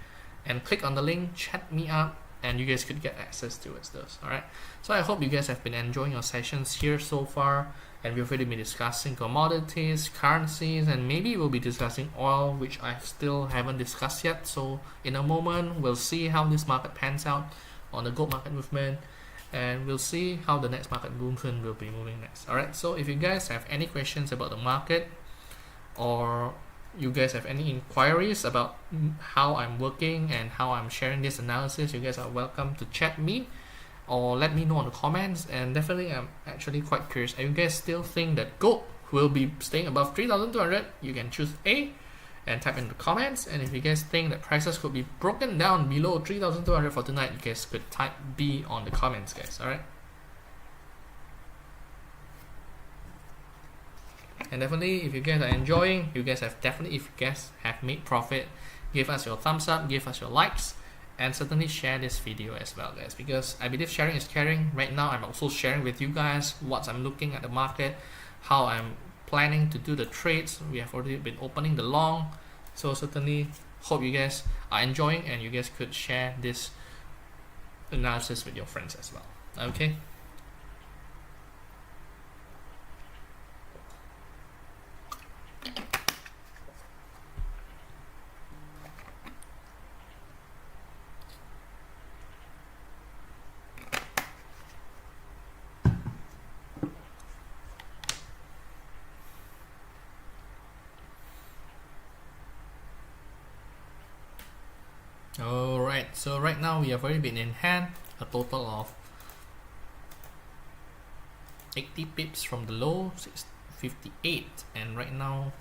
and click on the link, chat me up, and you guys could get access towards those. Alright, so I hope you guys have been enjoying your sessions here so far, and we've already been discussing commodities, currencies, and maybe we'll be discussing oil, which I still haven't discussed yet. So in a moment we'll see how this market pans out on the gold market movement, and we'll see how the next market movement will be moving next. Alright, so if you guys have any questions about the market, or you guys have any inquiries about how I'm working and how I'm sharing this analysis, you guys are welcome to chat me or let me know in the comments. And definitely I'm actually quite curious, if you guys still think that gold will be staying above 3,200, you can choose A and type in the comments. And if you guys think that prices could be broken down below 3,200 for tonight, you guys could type B on the comments, guys. Alright, and definitely if you guys are enjoying, if you guys have made profit, give us your thumbs up, give us your likes, and certainly share this video as well, guys, because I believe sharing is caring. Right now I'm also sharing with you guys what I'm looking at the market, how I'm planning to do the trades. We have already been opening the long, so certainly hope you guys are enjoying and you guys could share this analysis with your friends as well. Okay, alright, so right now we have already been in hand a total of 80 pips from the low, 658, and right now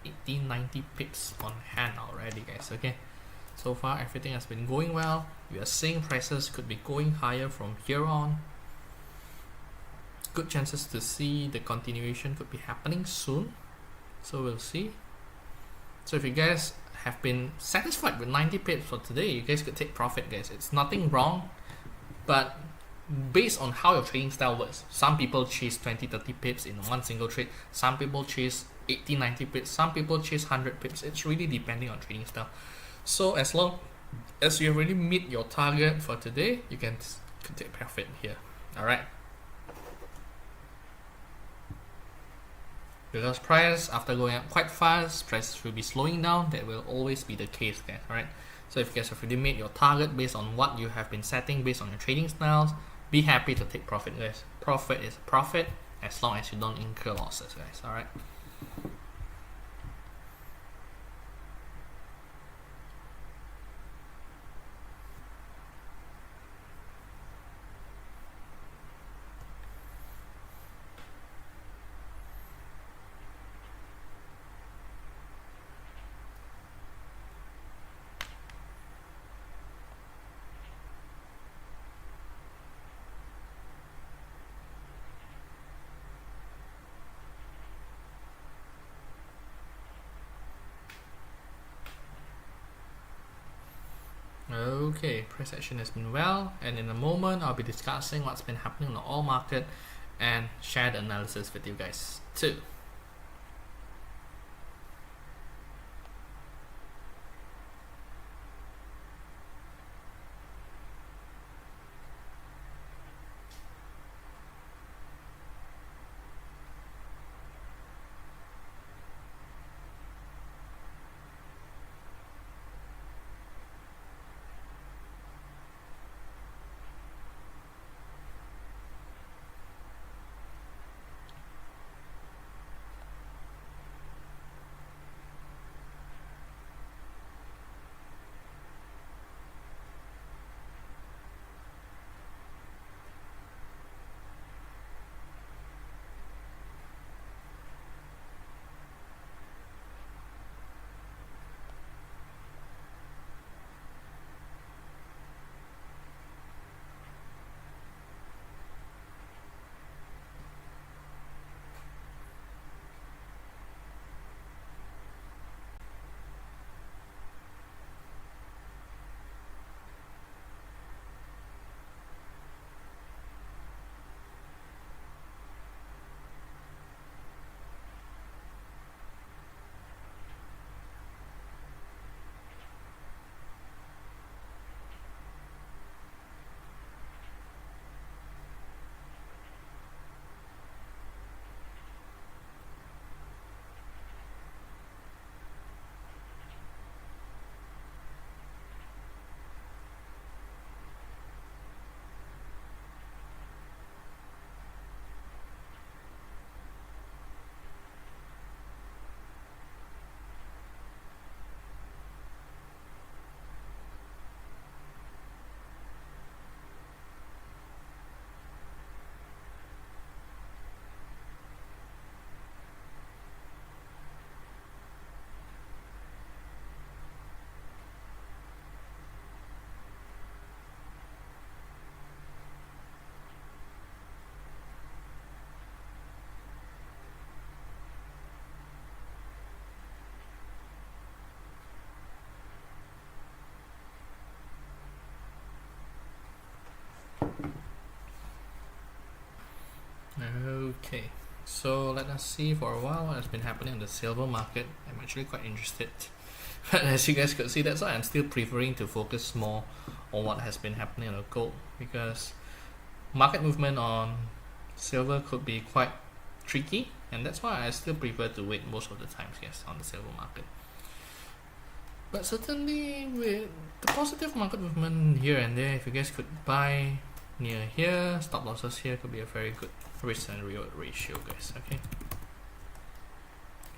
1890 pips on hand already, guys. Okay, so far everything has been going well. We are seeing prices could be going higher from here on. Good chances to see the continuation could be happening soon, so we'll see. So if you guys have been satisfied with 90 pips for today, you guys could take profit, guys. It's nothing wrong, but based on how your trading style works, some people chase 20-30 pips in one single trade, some people chase 80-90 pips, some people chase 100 pips. It's really depending on trading style. So as long as you already meet your target for today, you can take profit here. Alright, because price, after going up quite fast, prices will be slowing down. That will always be the case, guys. Alright, so if you guys have already made your target based on what you have been setting based on your trading styles, be happy to take profit, guys. Profit is profit as long as you don't incur losses, guys. Alright, okay, price action has been well, and in a moment I'll be discussing what's been happening on the oil market and share the analysis with you guys too. Okay, so let us see for a while what has been happening in the silver market. I'm actually quite interested. As you guys could see, that's why I'm still preferring to focus more on what has been happening on the gold, because market movement on silver could be quite tricky, and that's why I still prefer to wait most of the times, yes, on the silver market. But certainly with the positive market movement here and there, if you guys could buy near here, stop losses here could be a very good risk and reward ratio, guys. Okay,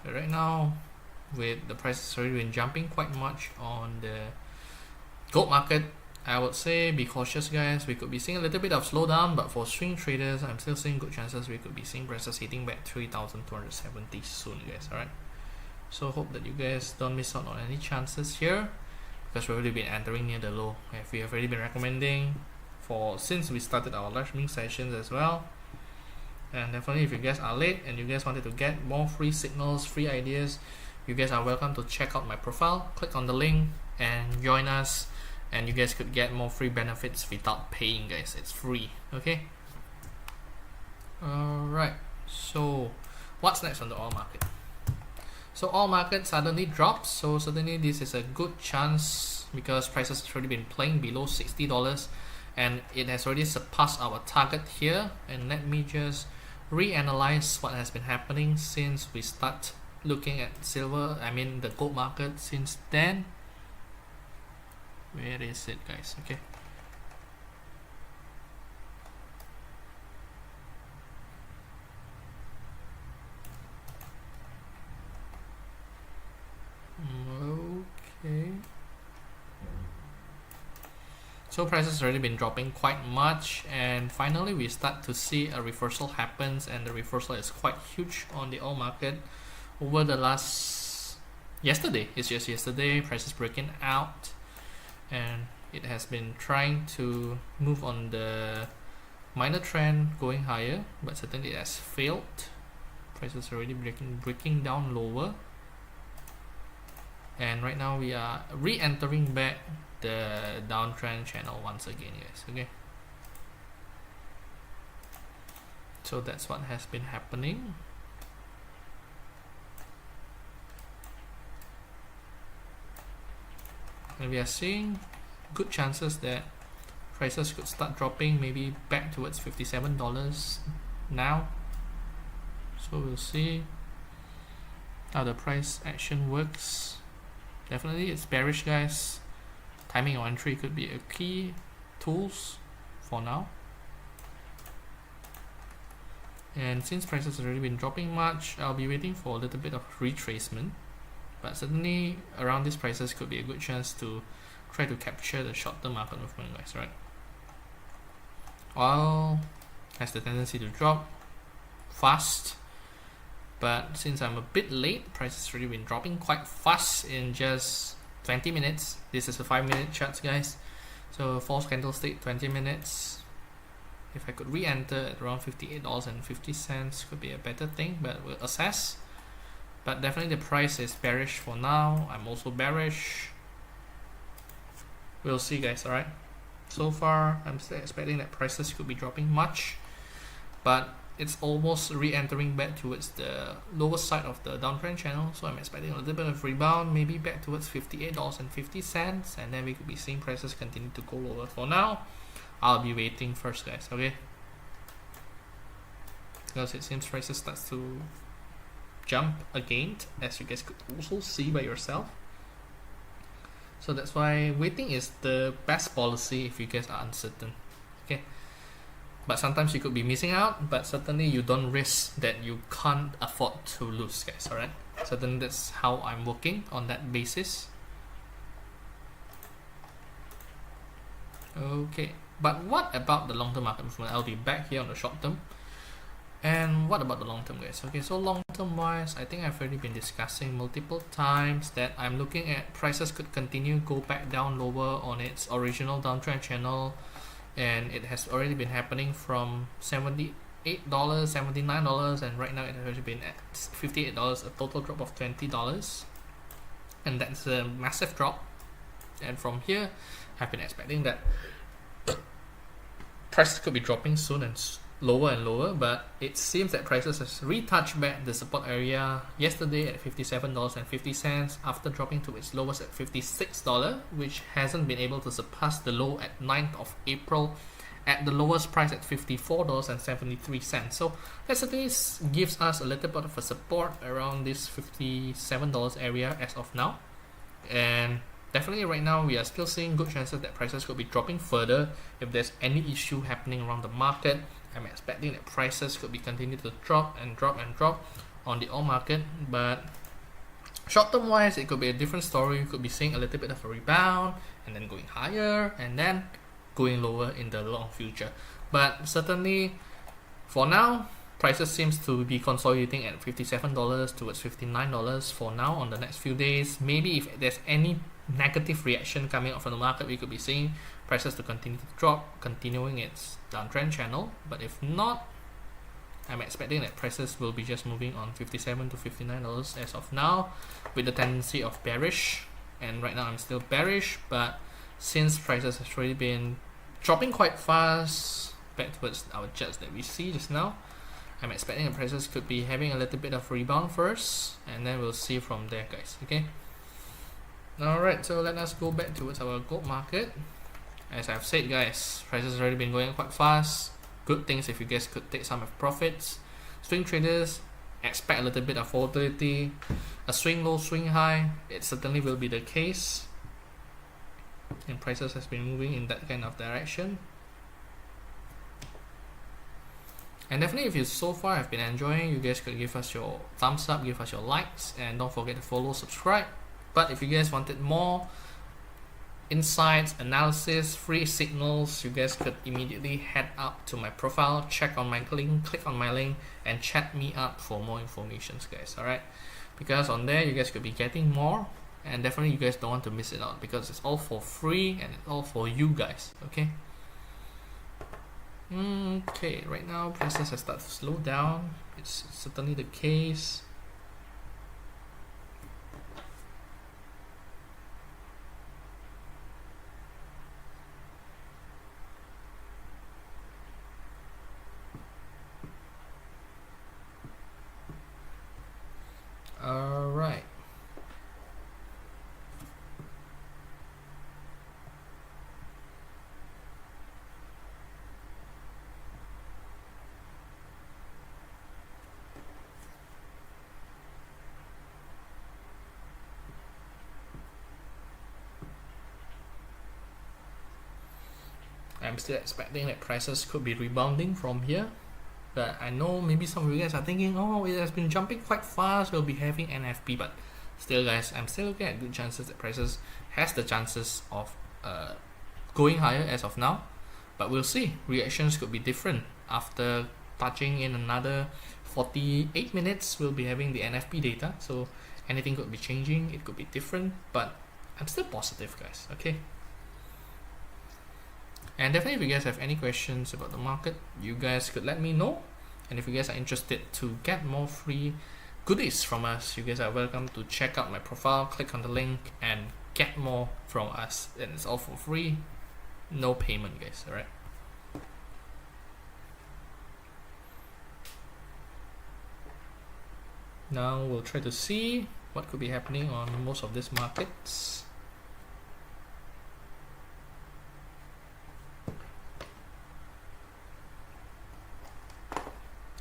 but right now with the prices already been jumping quite much on the gold market, I would say be cautious, guys. We could be seeing a little bit of slowdown, but for swing traders, I'm still seeing good chances we could be seeing prices hitting back 3,270 soon, guys. Alright, so hope that you guys don't miss out on any chances here, because we've already been entering near the low. We have already been recommending since we started our live streaming sessions as well. And definitely, if you guys are late and you guys wanted to get more free signals, free ideas, you guys are welcome to check out my profile. Click on the link and join us, and you guys could get more free benefits without paying, guys. It's free. Okay, alright, so what's next on the oil market? So oil market suddenly drops, so certainly this is a good chance because prices have already been playing below $60, and it has already surpassed our target here. And let me just reanalyze what has been happening since we start looking at the gold market since then. Where is it, guys? Okay, okay, so prices has already been dropping quite much, and finally we start to see a reversal happens, and the reversal is quite huge on the oil market over the yesterday. It's just yesterday prices breaking out, and it has been trying to move on the minor trend going higher, but certainly it has failed. Prices already breaking down lower, and right now we are re-entering back the downtrend channel once again, guys. Okay, so that's what has been happening. And we are seeing good chances that prices could start dropping, maybe back towards $57 now. So we'll see how the price action works. Definitely it's bearish, guys. Timing of entry could be a key tools for now. And since prices have already been dropping much, I'll be waiting for a little bit of retracement. But certainly around these prices could be a good chance to try to capture the short-term market movement, guys, right? Oil has the tendency to drop fast, but since I'm a bit late, prices have already been dropping quite fast in just 20 minutes. This is a 5-minute chart, guys. So false candlestick, 20 minutes. If I could re-enter at around $58.50 could be a better thing, but we'll assess. But definitely the price is bearish for now. I'm also bearish. We'll see, guys. Alright, so far I'm still expecting that prices could be dropping much, but it's almost re-entering back towards the lower side of the downtrend channel. So I'm expecting a little bit of rebound, maybe back towards $58.50, and then we could be seeing prices continue to go lower. For now, I'll be waiting first, guys. Okay, because it seems prices starts to jump again, as you guys could also see by yourself. So that's why waiting is the best policy if you guys are uncertain. Okay, but sometimes you could be missing out, but certainly you don't risk that you can't afford to lose, guys. Alright, certainly that's how I'm working on that basis. Okay, but what about the long-term market movement? I'll be back here on the short term. And what about the long term, guys? Okay, so long term wise, I think I've already been discussing multiple times that I'm looking at prices could continue go back down lower on its original downtrend channel, and it has already been happening from $78, $79, and right now it has already been at $58, a total drop of $20, and that's a massive drop. And from here, I've been expecting that prices could be dropping soon, and lower and lower, but it seems that prices has retouched back the support area yesterday at $57.50 after dropping to its lowest at $56, which hasn't been able to surpass the low at 9th of April at the lowest price at $54.73. So that certainly gives us a little bit of a support around this $57 area as of now. And definitely right now we are still seeing good chances that prices could be dropping further. If there's any issue happening around the market, I'm expecting that prices could be continued to drop and drop and drop on the oil market. But short term wise, it could be a different story. You could be seeing a little bit of a rebound and then going higher and then going lower in the long future. But certainly for now, prices seems to be consolidating at $57 towards $59 for now on the next few days. Maybe if there's any negative reaction coming out from the market, we could be seeing prices to continue to drop, continuing its downtrend channel. But if not, I'm expecting that prices will be just moving on $57 to $59 as of now, with the tendency of bearish. And right now I'm still bearish, but since prices has already been dropping quite fast back towards our charts that we see just now, I'm expecting the prices could be having a little bit of rebound first, and then we'll see from there, guys. Okay. Alright, so let us go back towards our gold market. As I've said, guys, prices have already been going quite fast. Good things if you guys could take some of profits. Swing traders, expect a little bit of volatility. A swing low, swing high, it certainly will be the case. And prices has been moving in that kind of direction. And definitely if you so far have been enjoying, you guys could give us your thumbs up, give us your likes, and don't forget to follow, subscribe. But if you guys wanted more insights, analysis, free signals, you guys could immediately head up to my profile, check on my link, click on my link, and chat me up for more information, guys. Alright, because on there you guys could be getting more, and definitely you guys don't want to miss it out, because it's all for free and it's all for you guys. Okay. Okay, right now prices have started to slow down. It's certainly the case. Alright. I'm still expecting that prices could be rebounding from here. But I know maybe some of you guys are thinking, oh, it has been jumping quite fast, we'll be having NFP. But still, guys, I'm still looking at good chances that prices has the chances of going higher as of now. But we'll see. Reactions could be different. After touching in another 48 minutes, we'll be having the NFP data. So anything could be changing, it could be different. But I'm still positive, guys. Okay. And definitely if you guys have any questions about the market, you guys could let me know. And if you guys are interested to get more free goodies from us, you guys are welcome to check out my profile, click on the link, and get more from us. And it's all for free, no payment, guys. Alright. Now we'll try to see what could be happening on most of these markets.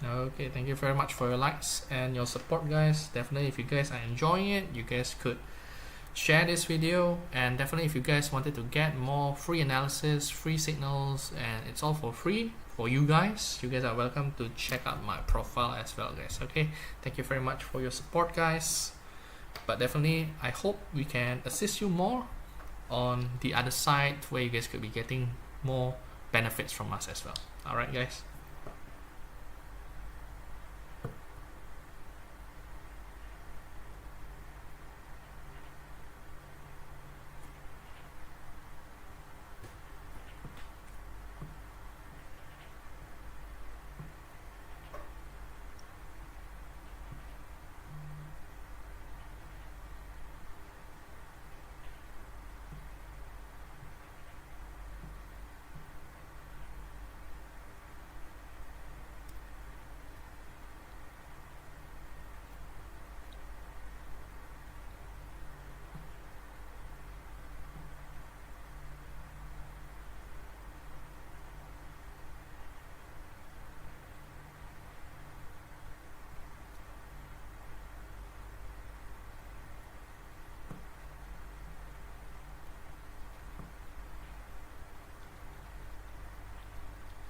Okay, thank you very much for your likes and your support, guys. Definitely if you guys are enjoying it, you guys could share this video. And definitely if you guys wanted to get more free analysis, free signals, and it's all for free for you guys are welcome to check out my profile as well, guys. Okay, thank you very much for your support, guys. But definitely I hope we can assist you more on the other side, where you guys could be getting more benefits from us as well. Alright, guys.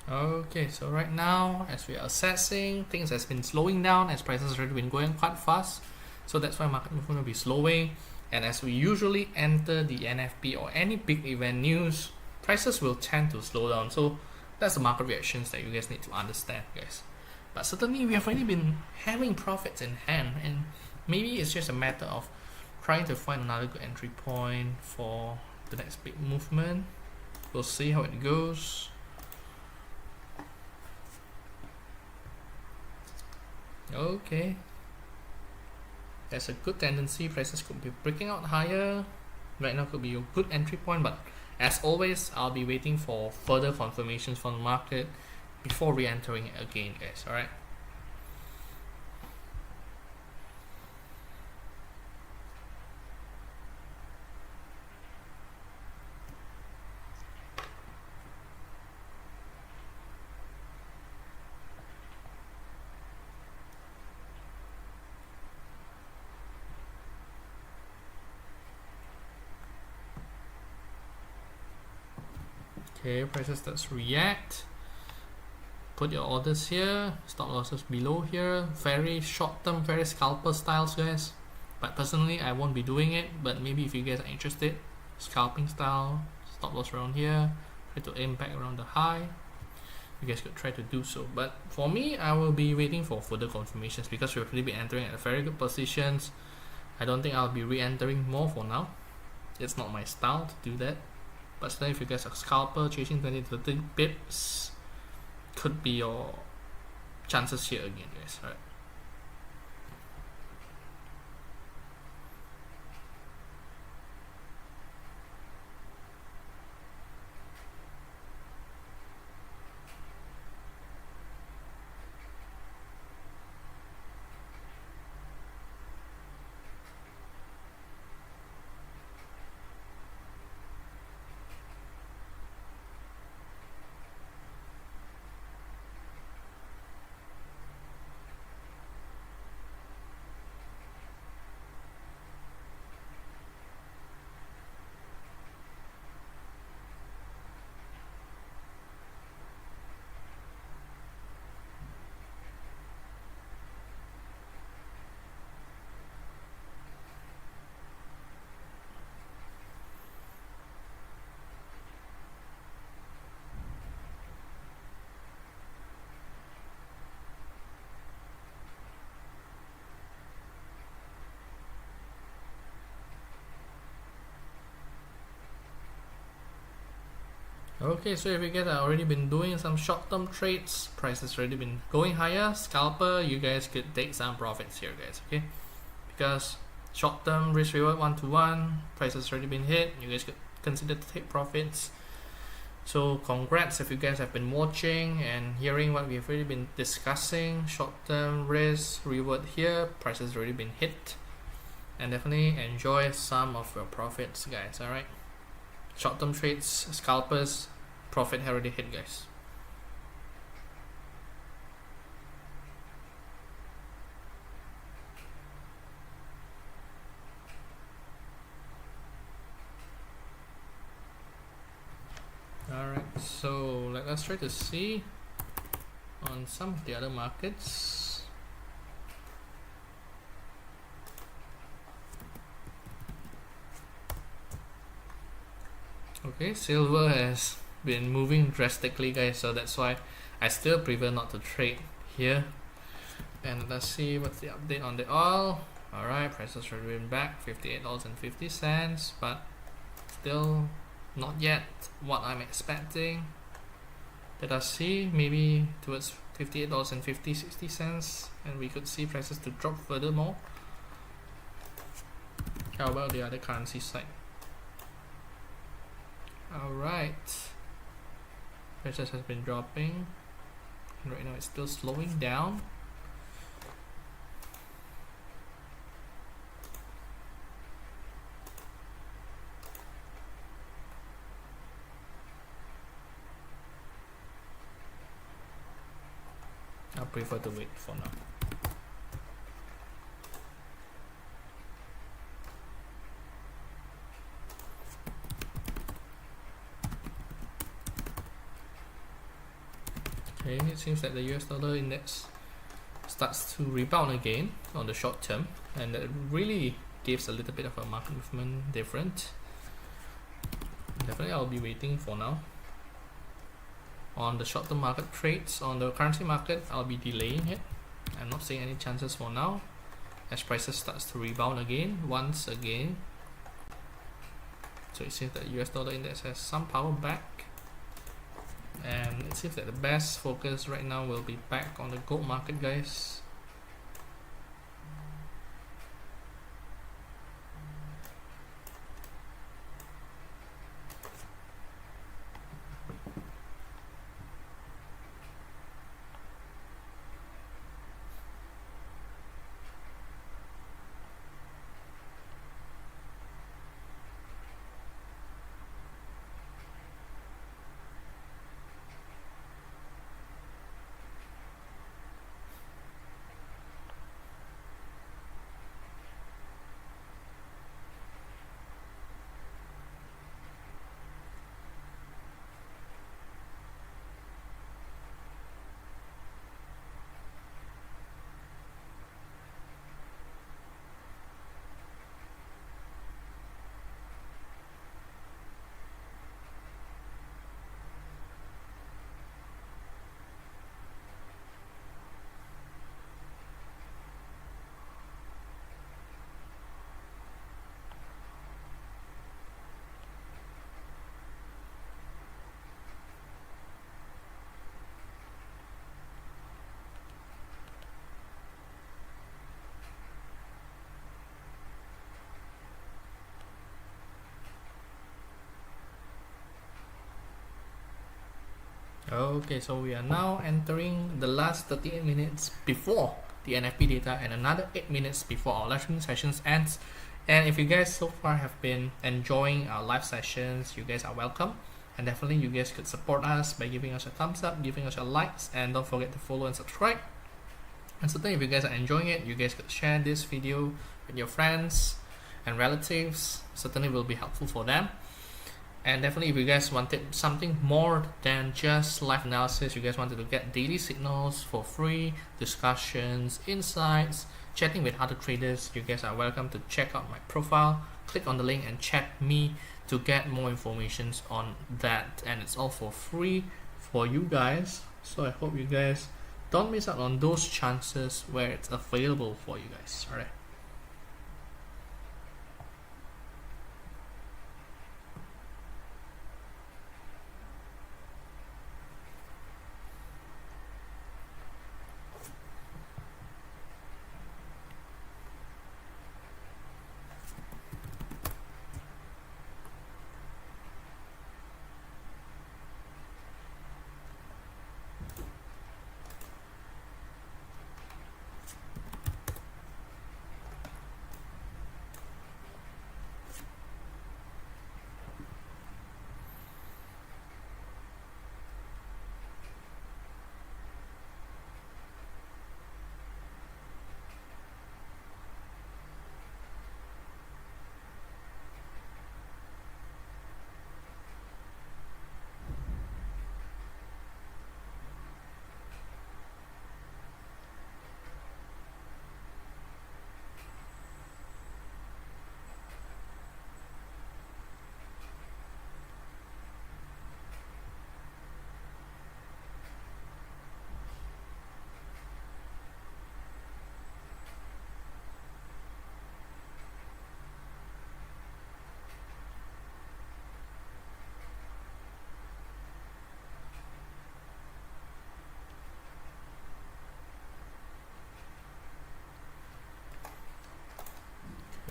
Okay, so right now as we are assessing, things has been slowing down as prices have already been going quite fast, so that's why market movement will be slowing. And as we usually enter the NFP or any big event news, prices will tend to slow down. So that's the market reactions that you guys need to understand, guys. But certainly we have already been having profits in hand, and maybe it's just a matter of trying to find another good entry point for the next big movement. We'll see how it goes. Okay, there's a good tendency prices could be breaking out higher. Right now could be a good entry point, but as always I'll be waiting for further confirmations from the market before re-entering it again, guys. Alright, okay, prices starts react. Put your orders here, stop losses below here. Very short term, very scalper styles, guys. But personally I won't be doing it, but maybe if you guys are interested, scalping style, stop loss around here, try to aim back around the high, you guys could try to do so. But for me, I will be waiting for further confirmations because we've already been entering at very good positions. I don't think I'll be re-entering more for now. It's not my style to do that. But still, if you guys are scalper chasing 20 to 30 pips, could be your chances here again, guys. Alright. Okay, so if you guys have already been doing some short-term trades, price has already been going higher, scalper, you guys could take some profits here, guys, okay? Because short-term risk reward 1-to-1, price has already been hit, you guys could consider to take profits. So congrats if you guys have been watching and hearing what we've already been discussing. Short-term risk reward here, price has already been hit, and definitely enjoy some of your profits, guys. Alright, short-term trades, scalpers, profit already hit, guys. Alright, so let us try to see on some of the other markets. Okay, silver has been moving drastically, guys, so that's why I still prefer not to trade here. And let's see what's the update on the oil. Alright, prices have been back $58.50, but still not yet what I'm expecting. Let us see, maybe towards $58.50-60, and we could see prices to drop furthermore. How about the other currency side? Alright, prices has been dropping, and right now it's still slowing down. I prefer to wait for now. Okay, it seems that the US dollar index starts to rebound again on the short term, and that really gives a little bit of a market movement different. Definitely I'll be waiting for now. On the short term market trades, on the currency market, I'll be delaying it. I'm not seeing any chances for now, as prices starts to rebound again, once again. So it seems that US dollar index has some power back, and it seems that the best focus right now will be back on the gold market, guys. Okay, so we are now entering the last 38 minutes before the NFP data and another 8 minutes before our live streaming sessions ends. And if you guys so far have been enjoying our live sessions, you guys are welcome. And definitely you guys could support us by giving us a thumbs up, giving us a likes, and don't forget to follow and subscribe. And certainly if you guys are enjoying it, you guys could share this video with your friends and relatives. Certainly will be helpful for them. And definitely if you guys wanted something more than just live analysis, you guys wanted to get daily signals for free, discussions, insights, chatting with other traders, you guys are welcome to check out my profile, click on the link and chat me to get more information on that. And it's all for free for you guys, so I hope you guys don't miss out on those chances where it's available for you guys. All right.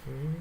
Okay.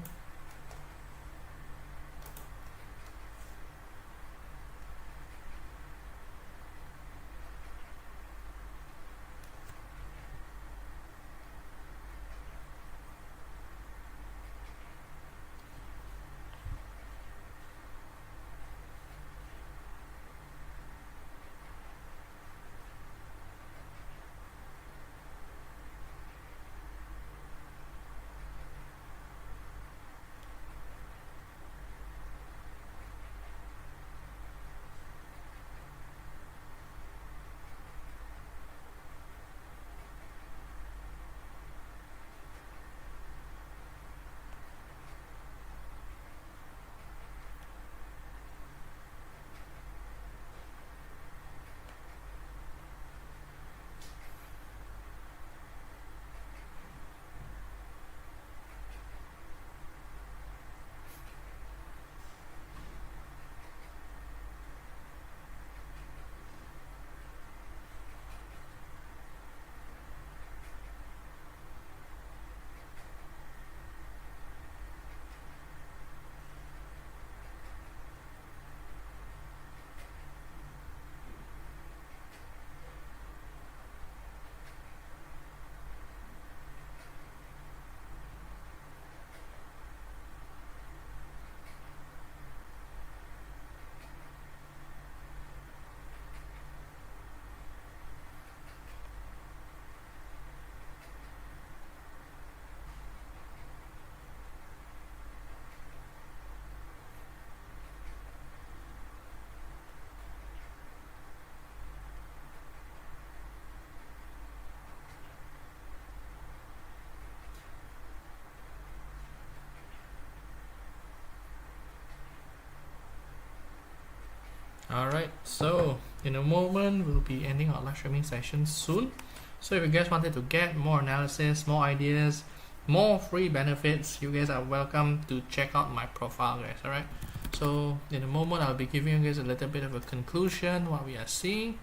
Alright, so in a moment we'll be ending our live streaming session soon. So if you guys wanted to get more analysis, more ideas, more free benefits, you guys are welcome to check out my profile, guys. Alright, so in a moment I'll be giving you guys a little bit of a conclusion what we are seeing,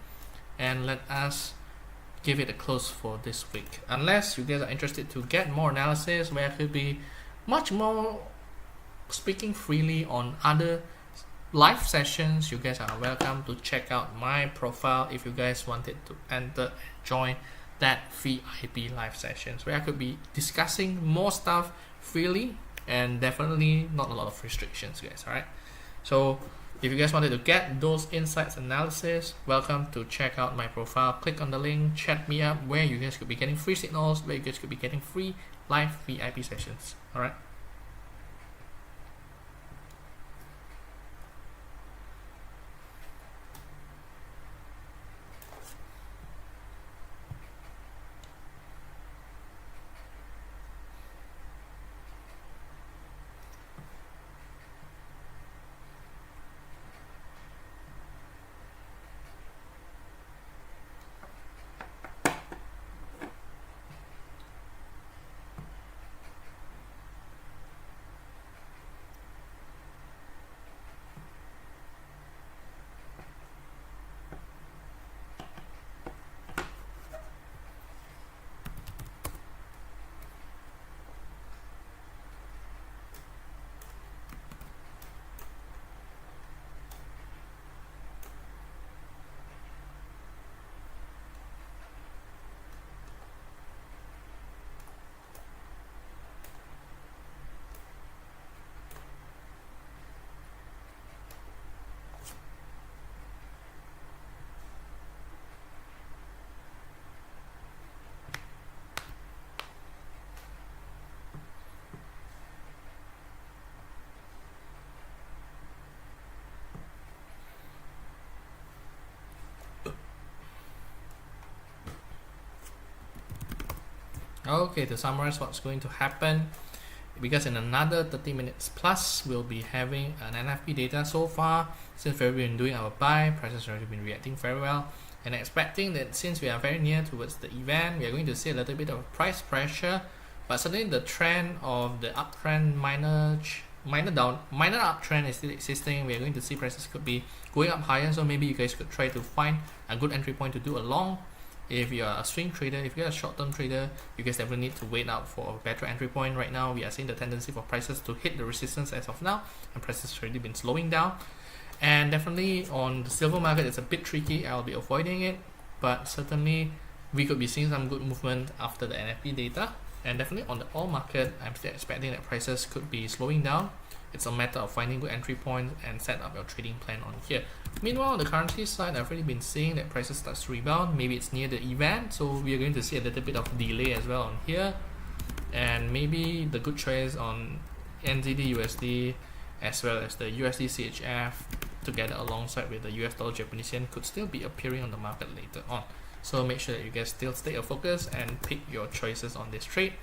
and let us give it a close for this week. Unless you guys are interested to get more analysis where I could be much more speaking freely on other live sessions, you guys are welcome to check out my profile if you guys wanted to enter, join that VIP live sessions where I could be discussing more stuff freely and definitely not a lot of restrictions, guys. Alright, so if you guys wanted to get those insights analysis, welcome to check out my profile. Click on the link, chat me up, where you guys could be getting free signals, where you guys could be getting free live VIP sessions. Alright, okay, to summarize what's going to happen, because in another 30 minutes plus we'll be having an NFP data. So far, since we've been doing our buy, prices have already been reacting very well, and expecting that since we are very near towards the event, we are going to see a little bit of price pressure, but suddenly the trend of the uptrend, minor uptrend is still existing. We are going to see prices could be going up higher, so maybe you guys could try to find a good entry point to do a long. If you are a swing trader, if you're a short-term trader, you guys definitely need to wait out for a better entry point. Right now, we are seeing the tendency for prices to hit the resistance as of now, and prices have already been slowing down. And definitely on the silver market, it's a bit tricky. I'll be avoiding it, but certainly we could be seeing some good movement after the NFP data. And definitely on the oil market, I'm still expecting that prices could be slowing down. It's a matter of finding good entry points and set up your trading plan on here. Meanwhile, on the currency side, I've already been seeing that prices start to rebound. Maybe it's near the event, so we are going to see a little bit of delay as well on here. And maybe the good trades on NZD USD as well as the USD CHF together alongside with the US dollar Japanese yen could still be appearing on the market later on. So make sure that you guys still stay focused and pick your choices on this trade.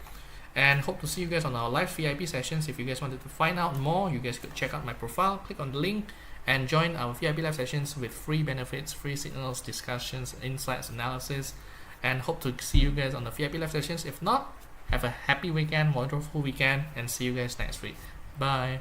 And hope to see you guys on our live VIP sessions. If you guys wanted to find out more, you guys could check out my profile, click on the link, and join our VIP live sessions with free benefits, free signals, discussions, insights, analysis, and hope to see you guys on the VIP live sessions. If not, have a happy weekend, wonderful weekend, and see you guys next week. Bye.